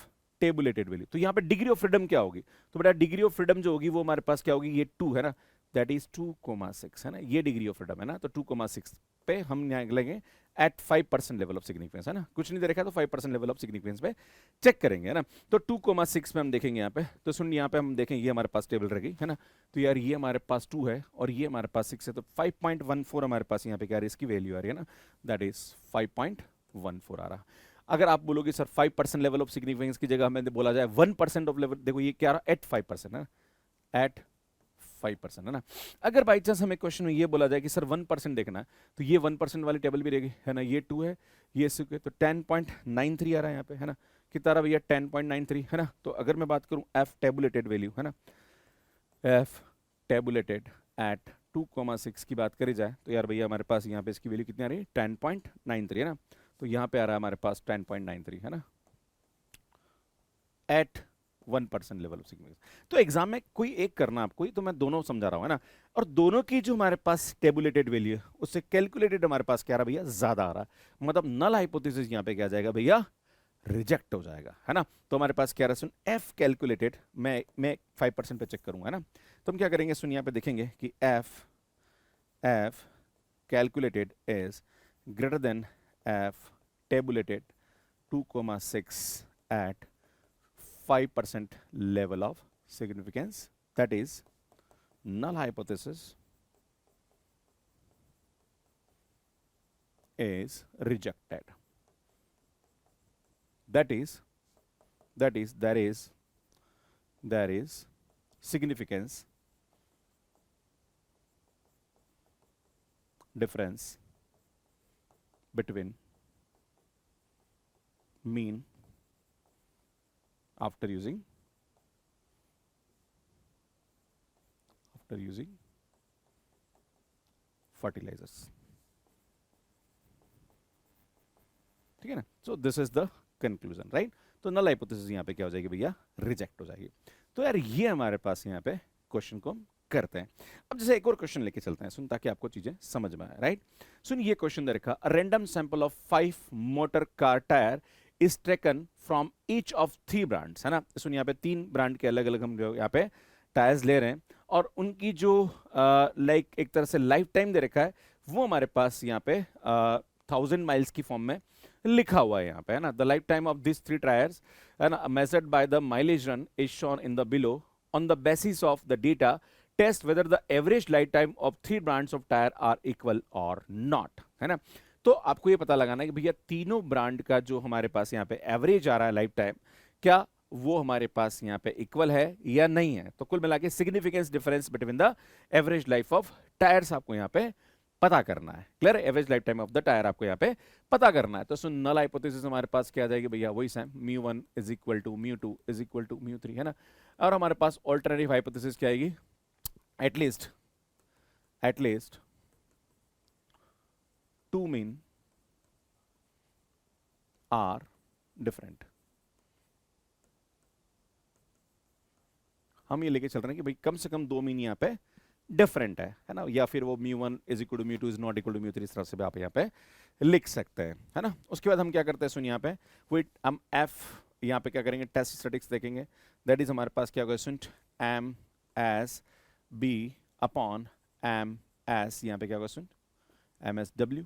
टेबुलेटेड वैल्यू। तो यहाँ पे डिग्री ऑफ फ्रीडम क्या होगी, तो बेटा डिग्री ऑफ फ्रीडम जो होगी वो हमारे पास क्या होगी, ये 2 है ना, दैट इज 2,6, है ना, ये डिग्री ऑफ फ्रीडम है ना। तो 2,6 पे हम निकालेंगे एट 5% लेवल ऑफ सिग्निफिकेंस, है ना, कुछ नहीं दे रखा तो 5% लेवल ऑफ सिग्निफिकेंस पे चेक करेंगे, है ना। तो 2,6 पे हम देखेंगे यहाँ पे, तो सुन यहाँ पे हम देखेंगे ये हमारे पास टेबल रहेगी, है ना। तो यार ये हमारे पास 2 है और ये हमारे पास 6 है, तो 5.14 हमारे पास यहाँ पे क्या है, इसकी वैल्यू आ रही है ना, दैट इज 5.14 आ रहा। अगर आप बोलोगे सर 5% लेवल ऑफ सिग्निफिकेंस की जगह हमें बोला जाए 1% ऑफ लेवल, देखो ये क्या रहा, एट 5%, है ना, एट 5%, है ना। अगर बाई चांस हमें क्वेश्चन में ये बोला जाए कि सर 1% देखना है, तो ये 1% वाली टेबल भी रहेगी, है ना, ये 2 है, ये 6 है, तो 10.93 आ रहा है यहाँ पे, है ना, कितना रहा भैया 10.93, है ना। तो अगर मैं बात करूं एफ टेबुलेटेड वैल्यू, है ना, एफ टेबुलेटेड एट 2,6 की बात करी जाए तो यार भैया हमारे पास यहाँ पे इसकी वैल्यू कितनी आ रही है, 10.93, है ना। तो यहाँ पे आ रहा है हमारे पास 10.93, है ना, एट 1% लेवल ऑफ सिग्निफिकेंस। तो एग्जाम में कोई एक करना आपको, तो मैं दोनों समझा रहा हूं, है ना। और दोनों की जो हमारे पास टेबुलेटेड वैल्यू है उससे कैलकुलेटेड हमारे पास क्या आ रहा भैया, ज्यादा आ रहा है, मतलब नल हाइपोथेसिस यहाँ पे क्या जाएगा भैया, रिजेक्ट हो जाएगा, है ना। तो हमारे पास क्या रहा, सुन एफ कैलकुलेटेड, मैं 5% पे चेक करूंगा, है ना। तो हम क्या करेंगे, सुन यहाँ पे देखेंगे कि F calculated is greater than f tabulated 2,6 at 5% level of significance, that is null hypothesis is rejected. There is significance difference between mean after using fertilizers, ठीक है ना। So this is the conclusion, right. तो null hypothesis यहाँ पे क्या हो जाएगी भैया, रिजेक्ट हो जाएगी। तो यार ये हमारे पास यहाँ पे क्वेश्चन को हम करते हैं। अब जैसे एक और क्वेश्चन लेके चलते हैं, सुन, ताकि आपको चीजें समझ में आए, राइट। सुन, ये क्वेश्चन दे रखा, random sample of 5 motor car tyre is taken from each of 3 brands, है ना। सुन, यहाँ पे 3 ब्रांड के अलग अलग हम जो यहाँ पे टायर्स ले रहे हैं, और उनकी जो लाइक एक तरह से लाइफ टाइम दे रखा है, वो हमारे पास यहाँ पे 1000 माइल्स की फॉर्म में लिखा हुआ है यहाँ पे, है ना। The lifetime of this 3 tyres, है ना, measured by the mileage run is shown in the below on the basis of the data test whether the average lifetime of 3 brands of tyre are equal और not, है ना। तो आपको ये पता लगाना है कि भैया तीनों ब्रांड का जो हमारे पास यहाँ पे एवरेज आ रहा है लाइफ टाइम, क्या वो हमारे पास यहाँ पे इक्वल है या नहीं है। तो कुल मिला के significance difference between the average life of tyres आपको यहाँ पे पता करना है। क्लियर है, average lifetime of the tyre आपको यहाँ पे पता करना है। तो सुन, नल हाइपोथेसिस हमारे पास क्या आ जाएगी भैया, वही same, μ1 is equal to μ2 is equal to μ3, है ना। और हमारे पास ऑल्टरनेटिव हाइपोथेसिस क्या आएगी, एटलीस्ट 2 मीन आर डिफरेंट। हम ये लेके चल रहे हैं कि भाई कम से कम 2 मीन यहाँ पे डिफरेंट है ना, या फिर वो μ1 is equal to μ2 is not equal to μ3, इस तरह से भी आप यहाँ पे लिख सकते हैं, है ना। उसके बाद हम क्या करते हैं, सुन यहाँ पे वही हम f यहाँ पे क्या करेंगे, टेस्ट स्टैटिक्स देखेंगे। दैट इज हमारे पास क्या होगा, सुन m s b upon m s, यहाँ पे क्या होगा, सुन m s w,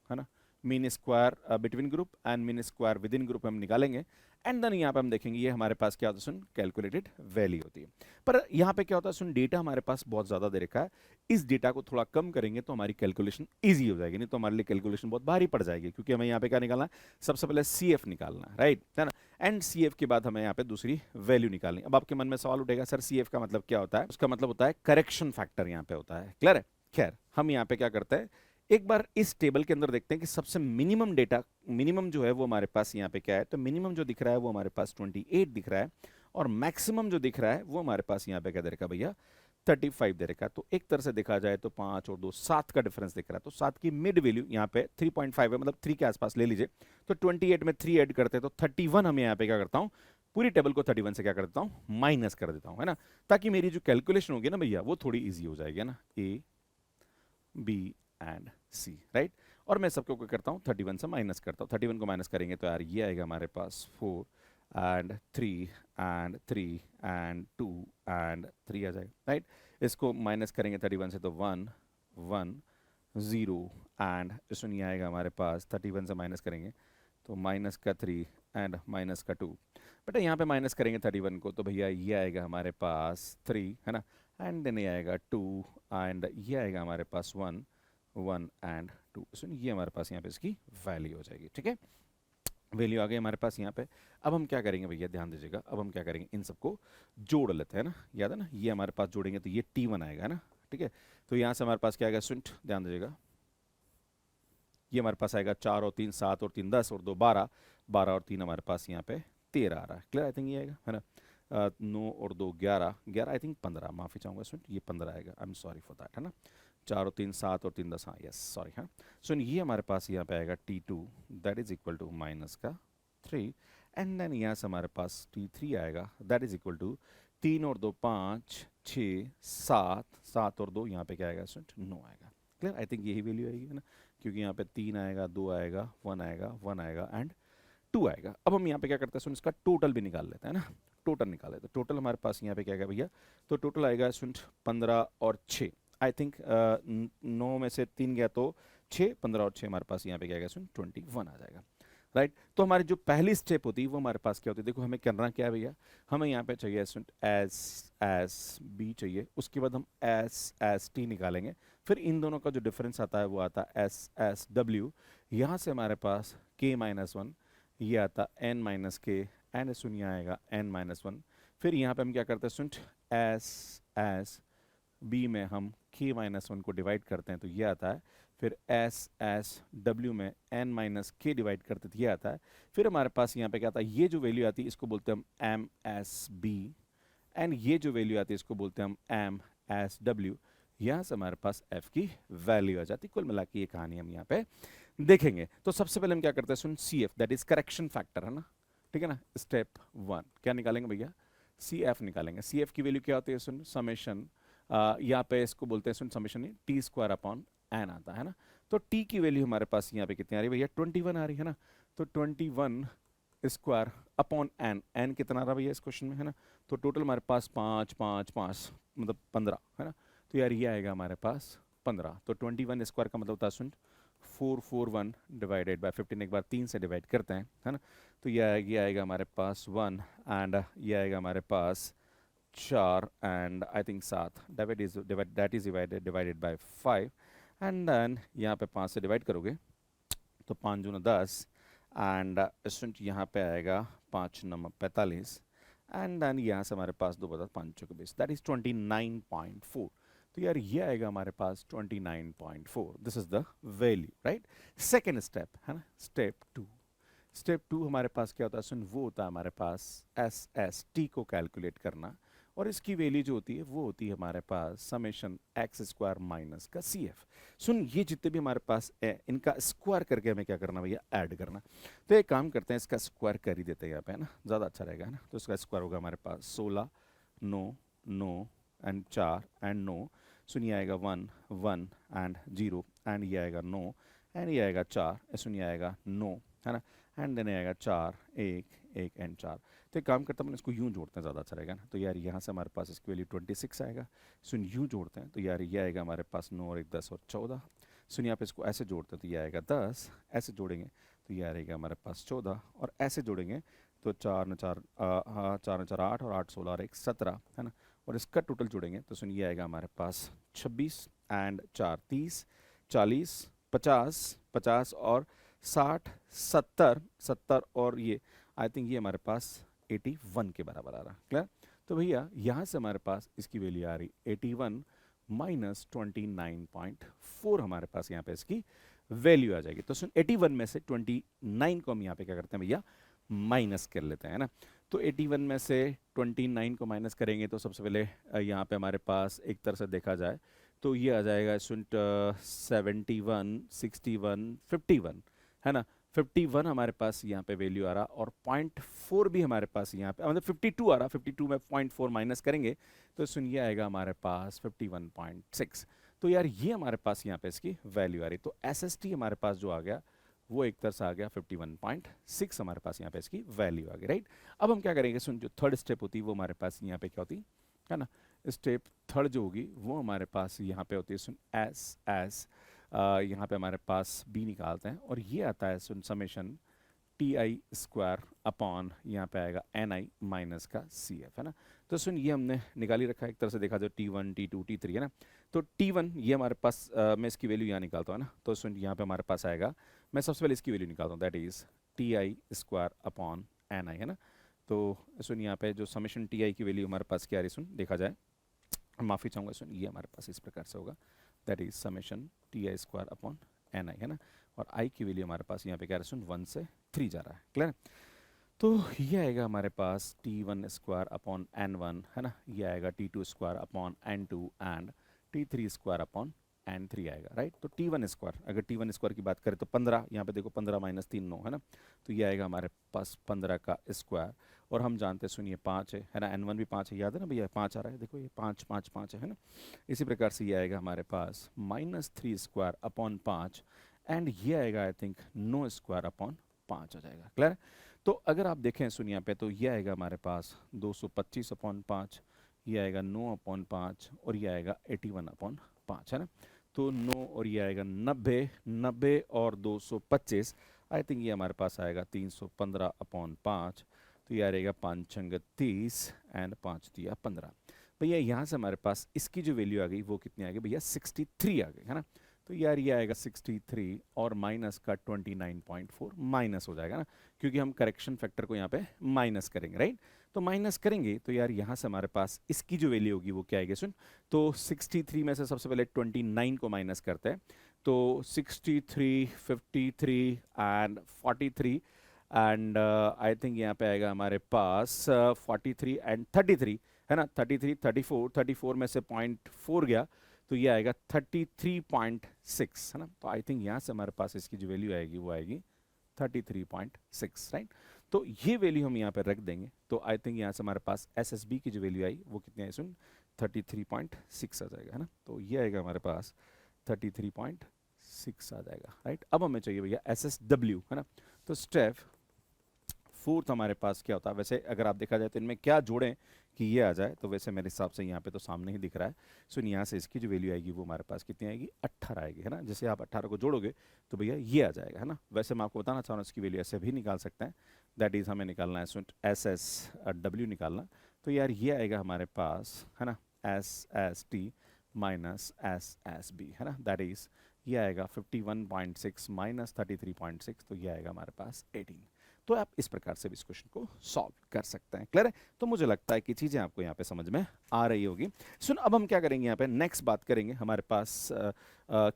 है ना। Mean square between group and mean square within group हम निकालेंगे, एंड देन यहाँ पे हम देखेंगे ये हमारे पास क्या होता है, सुन कैलकुलेटेड वैल्यू होती है। पर यहाँ पे क्या होता है, सुन डेटा हमारे पास बहुत ज्यादा दे रखा है, इस डेटा को थोड़ा कम करेंगे तो हमारी कैलकुलेशन इजी हो जाएगी, नहीं तो हमारे लिए कैलकुलेशन बहुत भारी पड़ जाएगी, क्योंकि हमें यहाँ पे क्या निकालना है, सबसे पहले CF निकालना है, राइट, है ना। एंड CF के बाद हमें यहाँ पे दूसरी वैल्यू निकालनी है। अब आपके मन में सवाल उठेगा, सर CF का मतलब क्या होता है, उसका मतलब होता है करेक्शन फैक्टर यहाँ पे होता है, क्लियर है। खैर, हम यहाँ पे क्या करते हैं, एक बार इस टेबल के अंदर देखते हैं कि सबसे मिनिमम डेटा, मिनिमम जो है वो हमारे पास यहाँ पे क्या है, तो मिनिमम जो दिख रहा है वो हमारे पास 28 दिख रहा है, और मैक्सिमम जो दिख रहा है वो हमारे पास यहाँ पे क्या दे रखा भैया, 35 दे रखा। तो एक तरह से देखा जाए तो 5 और 2 7 का डिफरेंस दिख रहा है, तो 7 की मिड वैल्यू यहाँ पे 3.5 है, मतलब 3 के आसपास ले लीजिए। तो 28 में 3 ऐड करते हैं तो 31 हम यहाँ पे क्या करता हूँ, पूरी टेबल को 31 से क्या कर देता हूँ, माइनस कर देता हूँ, है ना, ताकि मेरी जो कैलकुलेशन होगी ना भैया वो थोड़ी ईजी हो जाएगी, है ना, A B and C, right. और मैं सबको क्या करता हूँ, 31 से माइनस करता हूँ। 31 को माइनस करेंगे तो यार ये आएगा हमारे पास 4 एंड 3 एंड 3 एंड 2 एंड 3 आ जाएगा, राइट। इसको माइनस करेंगे 31 से तो 1 1 0 एंड इसमें नहीं आएगा हमारे पास, 31 से माइनस करेंगे तो माइनस का 3 एंड माइनस का 2। बेटा यहाँ पे माइनस करेंगे 31 को तो भैया ये आएगा हमारे पास 3, है ना, एंड देन ये आएगा 2 एंड ये आएगा हमारे पास 1 1 एंड 2। सुन, ये हमारे पास यहाँ पे इसकी वैल्यू हो जाएगी, ठीक है, वैल्यू आ गई हमारे पास यहाँ पे। अब हम क्या करेंगे भैया, ध्यान दीजिएगा, अब हम क्या करेंगे, इन सबको जोड़ लेते हैं ना, याद है ना, ये हमारे पास जोड़ेंगे तो ये T1 आएगा, है ना, ठीक है। तो यहाँ से हमारे पास क्या आएगा, सुन ध्यान दीजिएगा, ये हमारे पास आएगा 4 और 3 7 और 3 10 और 2 12, 12 और 3 हमारे पास यहाँ पे 13 आ रहा है, क्लियर, आई थिंक ये आएगा, है ना। 9 और 2 11, 11 आई थिंक 15, माफी चाहूंगा सुन, ये 15 आएगा, I am sorry for that, है ना। 4 और 3 7 और 3 10, हाँ यस सॉरी, हाँ। सुन, ये हमारे पास यहाँ पे आएगा T2 that is equal to minus का 3, एंड देन यहाँ से हमारे पास T3 आएगा दैट इज इक्वल टू 3 और 2 5 6 7, 7 और 2 यहाँ पे क्या आएगा, सुन 9 आएगा, क्लियर, आई थिंक यही वैल्यू आएगी, है ना, क्योंकि यहाँ पे 3 आएगा 2 आएगा 1 आएगा 1 आएगा एंड 2 आएगा। अब हम यहाँ पे क्या करते हैं सुन, इसका टोटल भी निकाल लेते हैं ना, टोटल निकाल लेते हैं। टोटल हमारे पास यहाँ पे क्या आएगा भैया, तो टोटल आएगा सुन 15 और 6, आई थिंक 9 में से 3 गया तो 6, 15 और 6 हमारे पास यहाँ पे क्या आएगा सुन 21 आ जाएगा, राइट। तो हमारी जो पहली स्टेप होती है वो हमारे पास क्या होती है, देखो हमें करना क्या है भैया, हमें यहाँ पे चाहिए एस बी चाहिए, उसके बाद हम एस टी निकालेंगे, फिर इन दोनों का जो डिफरेंस आता है वो आता है एस डब्ल्यू, यहाँ से हमारे पास k-1, ये आता एन माइनस के, एन सुन यहाँ आएगा n-1, फिर यहाँ पे हम क्या करते हैं सुन, एस बी में हम k-1 को डिवाइड करते हैं तो ये आता है, फिर एस डब्ल्यू में n माइनस के डिवाइड करते तो ये आता है, फिर हमारे पास यहाँ पे क्या आता है, ये जो वैल्यू आती है इसको बोलते हैं हम एम एस बी, एंड ये जो वैल्यू आती है इसको बोलते हैं हम एम एस डब्ल्यू, यहाँ से हमारे पास f की वैल्यू आ जाती है। कुल मिला के ये कहानी हम यहाँ पे देखेंगे। तो सबसे पहले हम क्या करते हैं सुन, C F that is correction factor है ना, ठीक है ना। स्टेप 1 क्या निकालेंगे भैया, सी एफ निकालेंगे। सी एफ की वैल्यू क्या होती है सुन, समेशन, यहाँ पे इसको बोलते हैं सुन summation t square upon n आता है ना। तो टी की वैल्यू हमारे पास यहाँ पे कितनी आ रही है भैया, 21 आ रही है ना। तो 21 स्क्वायर अपॉन एन, एन कितना आ रहा भैया इस क्वेश्चन में है ना, तो टोटल हमारे पास 5 5 5 मतलब 15 है ना। तो यार ये आएगा हमारे पास 15, तो 21 स्क्वायर का मतलब होता है सुन 441 डिवाइडेड बाय 15, एक बार 3 से डिवाइड करते हैं है ना। तो ये आएगा हमारे पास 1 एंड ये आएगा हमारे पास 4 and I think 7, that is divided by 5 and then यहाँ पे 5 से डिवाइड करोगे तो 5 दूना 10 एंड स्टूडेंट यहाँ पे आएगा 5 9 45 एंड देन यहाँ से हमारे पास 2 बटा 5 चौके 20, दैट इज 29.4। तो यार ये आएगा हमारे पास 29.4, this is the value, right. Second step है ना, स्टेप 2 हमारे पास क्या होता है सुन, वो होता है हमारे पास एस टी को कैलकुलेट करना, और इसकी वैल्यू जो होती है वो होती है हमारे पास समेशन एक्स स्क्वायर माइनस का सी एफ। सुन ये जितने भी हमारे पास है इनका स्क्वायर करके हमें क्या करना भैया, ऐड करना। तो एक काम करते हैं, इसका स्क्वायर कर ही देते हैं यहाँ पे है ना, ज़्यादा अच्छा रहेगा है ना। तो इसका स्क्वायर होगा हमारे पास 16 9 9 एंड 4 एंड 9, सुनिए आएगा 1 1 एंड 0 एंड ये आएगा 9 एंड ये आएगा 4, सुनिए आएगा 9 है ना, एंड देन आएगा 4 1 1 एंड 4। तो एक काम करता हूँ, इसको यूँ जोड़ते हैं, ज़्यादा अच्छा रहेगा ना। तो यार यहाँ से हमारे पास इसकी वैल्यू 26 आएगा, सुन यूँ जोड़ते हैं तो यार ये आएगा हमारे पास 9 और 1 10 और 14, सुनिए आप इसको ऐसे जोड़ते हैं तो ये आएगा 10, ऐसे जोड़ेंगे तो ये आएगा हमारे पास 14, और ऐसे जोड़ेंगे तो 4 न 4 4 न 4 8 और 8 16 और 1 17 है ना, और इसका टोटल जोड़ेंगे तो सुनिए आएगा हमारे पास 26 एंड 4 30 40 50 50 और 60 70 70 और ये आई थिंक ये हमारे पास 81 के बराबर आ रहा, क्लियर। तो भैया यहाँ से हमारे पास इसकी वैल्यू आ रही 81 माइनस 29.4, हमारे पास यहाँ पे इसकी वैल्यू आ जाएगी। तो सुन 81 में से 29 को हम यहाँ पे क्या करते हैं भैया, माइनस कर लेते हैं ना। तो 81 में से 29 को माइनस करेंगे तो सबसे पहले यहाँ पे हमारे पास एक तरह से देखा जाए तो ये आ जाएगा सुन 71 61 51 है ना। 51 हमारे पास यहाँ पे वैल्यू आ रहा, और 0.4 भी हमारे पास यहाँ पे मतलब 52 आ रहा, 52 में 0.4 माइनस करेंगे तो सुनिए आएगा हमारे पास 51.6। तो यार ये हमारे पास यहाँ पे इसकी वैल्यू आ रही। तो एसएसटी हमारे पास जो आ गया वो एक तरह से आ गया 51.6, हमारे पास यहाँ पे इसकी वैल्यू आ गई, राइट। अब हम क्या करेंगे सुन, जो थर्ड स्टेप होती है वो हमारे पास यहाँ पे क्या होती है ना, स्टेप थर्ड जो होगी वो हमारे पास यहाँ पे होती है सुन एस यहाँ पे हमारे पास बी निकालते हैं, और ये आता है सुन summation t i square upon यहाँ पे आएगा एन आई माइनस का सी एफ है ना। तो सुन ये हमने निकाली रखा है, एक तरह से देखा जाए T1 T2 T3 है ना। तो T1 ये हमारे पास मैं इसकी वैल्यू यहाँ निकालता हूँ ना, तो सुन यहाँ पे हमारे पास आएगा, मैं सबसे पहले इसकी वैल्यू निकालता हूँ, that is t i square upon n i है ना। तो सुन यहाँ पे जो समेशन टी आई की वैल्यू हमारे पास क्या आ रही सुन देखा जाए, माफ़ी चाहूँगा सुन, ये हमारे पास इस प्रकार से होगा, that is summation t i square upon n i है ना, और आई की वैल्यू हमारे पास यहाँ पे क्या सुन 1 से 3 जा रहा है, क्लियर। तो ये आएगा हमारे पास T1 स्क्वायर अपॉन N1 है ना, ये आएगा T2 square upon N2 and T3 square upon N3 आएगा, राइट। तो T1 स्क्वायर, अगर T1 स्क्वायर की बात करें तो 15, यहाँ पे देखो 15 माइनस 3 9 है ना, तो ये आएगा हमारे पास 15 का स्क्वायर, और हम जानते हैं सुनिए 5 है ना, N1 भी 5 है, याद है ना भैया 5 आ रहा है, देखो ये 5 5 5 है ना। इसी प्रकार से ये आएगा हमारे पास -3 स्क्वायर अपॉन 5 एंड ये आएगा आई थिंक 9 स्क्वायर अपॉन 5 आ जाएगा, क्लियर। तो अगर आप देखें सुन यहाँ पे, तो ये आएगा हमारे पास 225/5, ये आएगा 9/5 और ये आएगा 81/5, है ना। तो 9 और ये आएगा 90, 90 और 225, आई थिंक ये हमारे पास आएगा 315/5। तो ये आएगा 5 छंग 30 एंड 5 दिया 15। भैया यहाँ से हमारे पास इसकी जो वैल्यू आ गई वो कितनी आ गई भैया, 63 आ गई, है ना। तो यार ये आएगा 63 और माइनस का 29.4 माइनस हो जाएगा ना, क्योंकि हम करेक्शन फैक्टर को यहाँ पे माइनस करेंगे, राइट। तो माइनस करेंगे तो यार यहाँ से हमारे पास इसकी जो वैल्यू होगी वो क्या आएगी सुन। तो 63 में से सबसे पहले 29 को माइनस करते हैं, तो 63, 53 एंड 43 एंड आई थिंक यहाँ पे आएगा हमारे पास 43 एंड 33, है ना। 33, 34, 34 में से 0.4 गया तो ये आएगा 33.6, है ना। तो आई थिंक यहाँ से हमारे पास इसकी जो वैल्यू आएगी वो आएगी 33.6, राइट। तो ये वैल्यू हम यहाँ पे रख देंगे, तो आई थिंक यहाँ से हमारे पास एसएसबी की जो वैल्यू आई वो कितनी आई सुन, 33.6 आ जाएगा, है ना। तो ये आएगा हमारे पास 33.6 आ जाएगा, राइट। अब हमें चाहिए भैया एसएसडब्ल्यू, है ना। तो स्टेप फोर्थ हमारे पास क्या होता है, वैसे अगर आप देखा जाए तो इनमें क्या जोड़ें कि ये आ जाए, तो वैसे मेरे हिसाब से यहाँ पे तो सामने ही दिख रहा है। सो यहाँ से इसकी जो वैल्यू आएगी वो हमारे पास कितनी आएगी, 18 आएगी, है ना। जैसे आप 18 को जोड़ोगे तो भैया ये आ जाएगा, है ना। वैसे मैं आपको बताना चाह रहा हूँ इसकी वैल्यू ऐसे भी निकाल सकते हैं, दैट इज़ हमें निकालना है एस एस डब्ल्यू निकालना। तो यार ये आएगा हमारे पास, है ना, S S T minus S S B, है ना, दैट इज़ ये आएगा 51.6 माइनस 33.6, तो ये आएगा हमारे पास 18। तो आप इस प्रकार से भी इस क्वेश्चन को सॉल्व कर सकते हैं, क्लियर है। तो मुझे लगता है कि चीज़ें आपको यहाँ पे समझ में आ रही होगी। सुन, अब हम क्या करेंगे यहाँ पे, नेक्स्ट बात करेंगे हमारे पास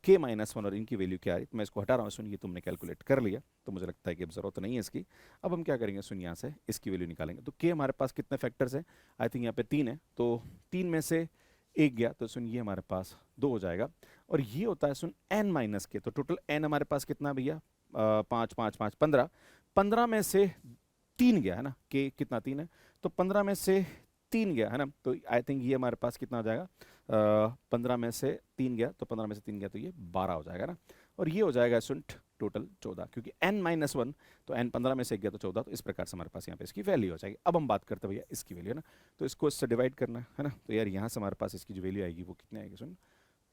k-1 और इनकी वैल्यू क्या आ रही है। तो मैं इसको हटा रहा हूँ, सुन ये तुमने कैलकुलेट कर लिया, तो मुझे लगता है कि अब ज़रूरत नहीं है इसकी। अब हम क्या करेंगे सुन, यहाँ से इसकी वैल्यू निकालेंगे। तो k हमारे पास कितने फैक्टर्स हैं, आई थिंक यहाँ पे 3 है, तो 3 में से 1 गया तो सुन ये हमारे पास 2 हो जाएगा। और ये होता है सुन n-k, तो टोटल n हमारे पास कितना भैया, 5 5 5 15, 15 में से 3 गया, है ना। के कितना 3 है, तो 15 में से 3 गया, है ना। तो आई थिंक ये हमारे पास कितना हो जाएगा, 15 में से 3 गया, तो 15 में से 3 गया तो ये 12 हो जाएगा ना। और ये हो जाएगा सुंठ टोटल 14, क्योंकि n-1, तो n 15 में से 1 गया तो 14, तो इस प्रकार से हमारे पास यहाँ पे इसकी वैल्यू हो जाएगी। अब हम बात करते हैं भैया इसकी वैल्यू, है ना। तो इसको इससे डिवाइड करना है ना। तो यार यहाँ से हमारे पास इसकी जो वैल्यू आएगी वो कितनी आएगी सुन,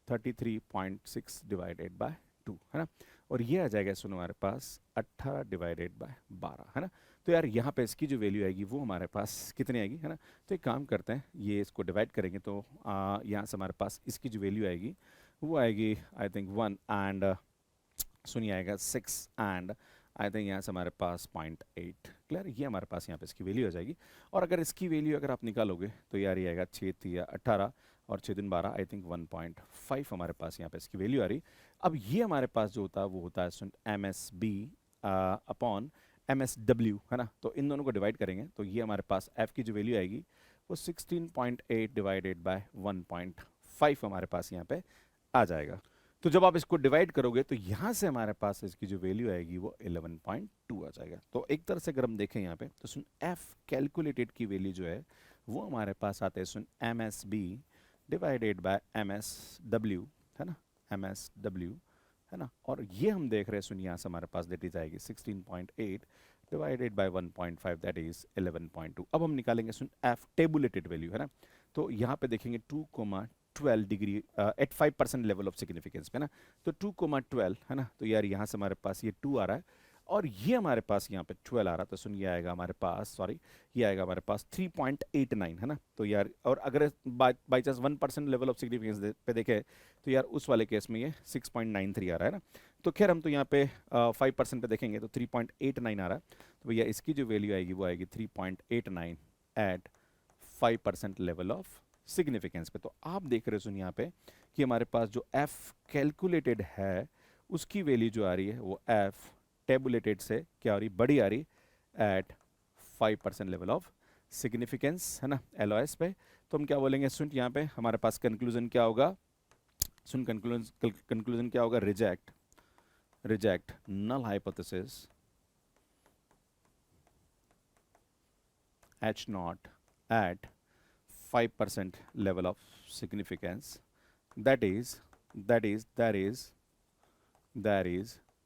33.6 डिवाइडेड बाय 2, है ना। और ये आ जाएगा सुनो हमारे पास 18 डिवाइडेड बाय 12, है ना। तो यार यहाँ पे इसकी जो वैल्यू आएगी वो हमारे पास कितनी आएगी, है ना। तो एक काम करते हैं, ये इसको डिवाइड करेंगे तो यहाँ से हमारे पास इसकी जो वैल्यू आएगी वो आएगी आई थिंक 1 एंड सुनिए आएगा 6 एंड आई थिंक यहाँ से हमारे पास 0.8, क्लियर। ये हमारे पास यहाँ पे इसकी वैल्यू आ जाएगी। और अगर इसकी वैल्यू अगर आप निकालोगे तो यार ये आएगा 6 या 18 और 6 दिन 12, आई थिंक 1.5 हमारे पास यहाँ पे इसकी वैल्यू आ रही। अब ये हमारे पास जो होता है वो होता है M S B upon M S W, है ना। तो इन दोनों को डिवाइड करेंगे तो ये हमारे पास एफ की जो वैल्यू आएगी वो 16.8 डिवाइडेड बाय 1.5 हमारे पास यहाँ पे आ जाएगा। तो जब आप इसको डिवाइड करोगे तो यहाँ से हमारे पास इसकी जो वैल्यू आएगी वो 11.2 आ जाएगा। तो एक तरह से अगर हम देखें यहाँ पे तो सुन एफ कैलकुलेटेड की वैल्यू जो है वो हमारे पास आते हैं सुन M S B divided by M S W, है ना, एम एस डब्ल्यू, है ना। और ये हम देख रहे हैं सुन यहाँ से हमारे पास दैट इज आएगी 16.8 डिवाइडेड बाय 1.5 दैट इज 11.2। अब हम निकालेंगे सुन एफ टेबुलेटेड वैल्यू, है ना। तो यहाँ पे देखेंगे 2,12 degree at 5% level of significance पे ना, तो 2,12, है ना। तो यार यहाँ से हमारे पास ये 2 आ रहा है और ये हमारे पास यहाँ पे 12 आ रहा है, तो सुन ये आएगा हमारे पास, सॉरी ये आएगा हमारे पास 3.89, है ना। तो यार और अगर by chance 1% level of significance पे देखें तो यार उस वाले केस में ये 6.93 आ रहा है ना। तो खैर हम तो यहाँ पे 5% पे देखेंगे तो 3.89 आ रहा है, तो भैया इसकी जो वैल्यू आएगी वो आएगी 3.89 एट 5% लेवल ऑफ सिग्निफिकेंस पे। तो आप देख रहे हो सुन यहाँ पे कि हमारे पास जो एफ कैलकुलेटेड है उसकी वैल्यू जो आ रही है वो एफ टेबुलेटेड से क्या आ रही, बड़ी आ रही एट 5% लेवल ऑफ सिग्निफिकेंस, है ना, एलओएस पे। तो हम क्या बोलेंगे सुन यहाँ पे हमारे पास कंक्लूजन क्या होगा सुन, कंक्लूजन क्या होगा, reject reject null hypothesis H naught at 5% level of significance, that is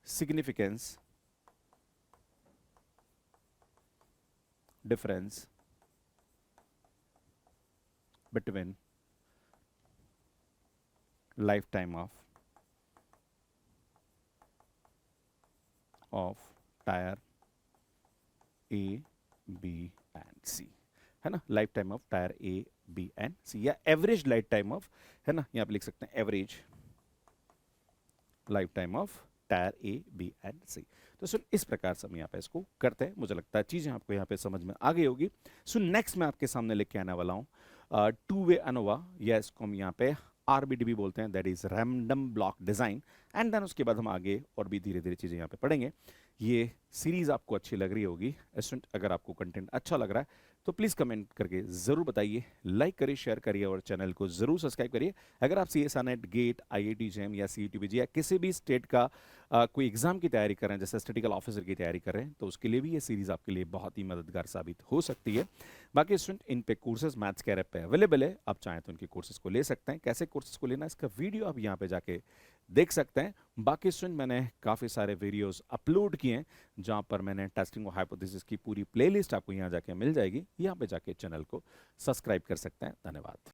significance difference between lifetime of tyre A B and C, है ना, lifetime of tyre A B and C, या average lifetime of, है ना, यहाँ पे लिख सकते हैं average lifetime of tyre A B and C. तो सुन इस प्रकार से हम यहाँ पे इसको करते हैं। मुझे लगता है चीजें आपको यहाँ पे समझ में आ गई होगी। सुन नेक्स्ट मैं आपके सामने लेके आने वाला हूँ टू वे अनोवा, या इसको हम यहाँ पे आरबीडी भी बोलते हैं, that is random block design. And then उसके बाद हम आगे और भी धीरे धीरे चीजें यहाँ पे पढ़ेंगे। ये सीरीज आपको अच्छी लग रही होगी स्टूडेंट, अगर आपको कंटेंट अच्छा लग रहा है तो प्लीज़ कमेंट करके ज़रूर बताइए, लाइक करिए, शेयर करिए और चैनल को ज़रूर सब्सक्राइब करिए। अगर आप CSR net, gate, IIT JEM या CET या किसी भी स्टेट का कोई एग्जाम की तैयारी कर रहे हैं, जैसे स्टैटिस्टिकल ऑफिसर की तैयारी कर रहे हैं, तो उसके लिए भी ये सीरीज़ आपके लिए बहुत ही मददगार साबित हो सकती है। बाकी स्टूडेंट इन पे कोर्सेज मैथ्स के ऐप पे अवेलेबल है, आप चाहें तो उनके कोर्सेज को ले सकते हैं। कैसे कोर्सेज को लेना, इसका वीडियो आप यहाँ पे जाके देख सकते हैं। बाकी स्टूडेंट मैंने काफ़ी सारे वीडियोस अपलोड किए हैं, जहाँ पर मैंने टेस्टिंग ऑफ हाइपोथेसिस की पूरी प्लेलिस्ट आपको यहाँ जाके मिल जाएगी। यहाँ पे जाके चैनल को सब्सक्राइब कर सकते हैं। धन्यवाद।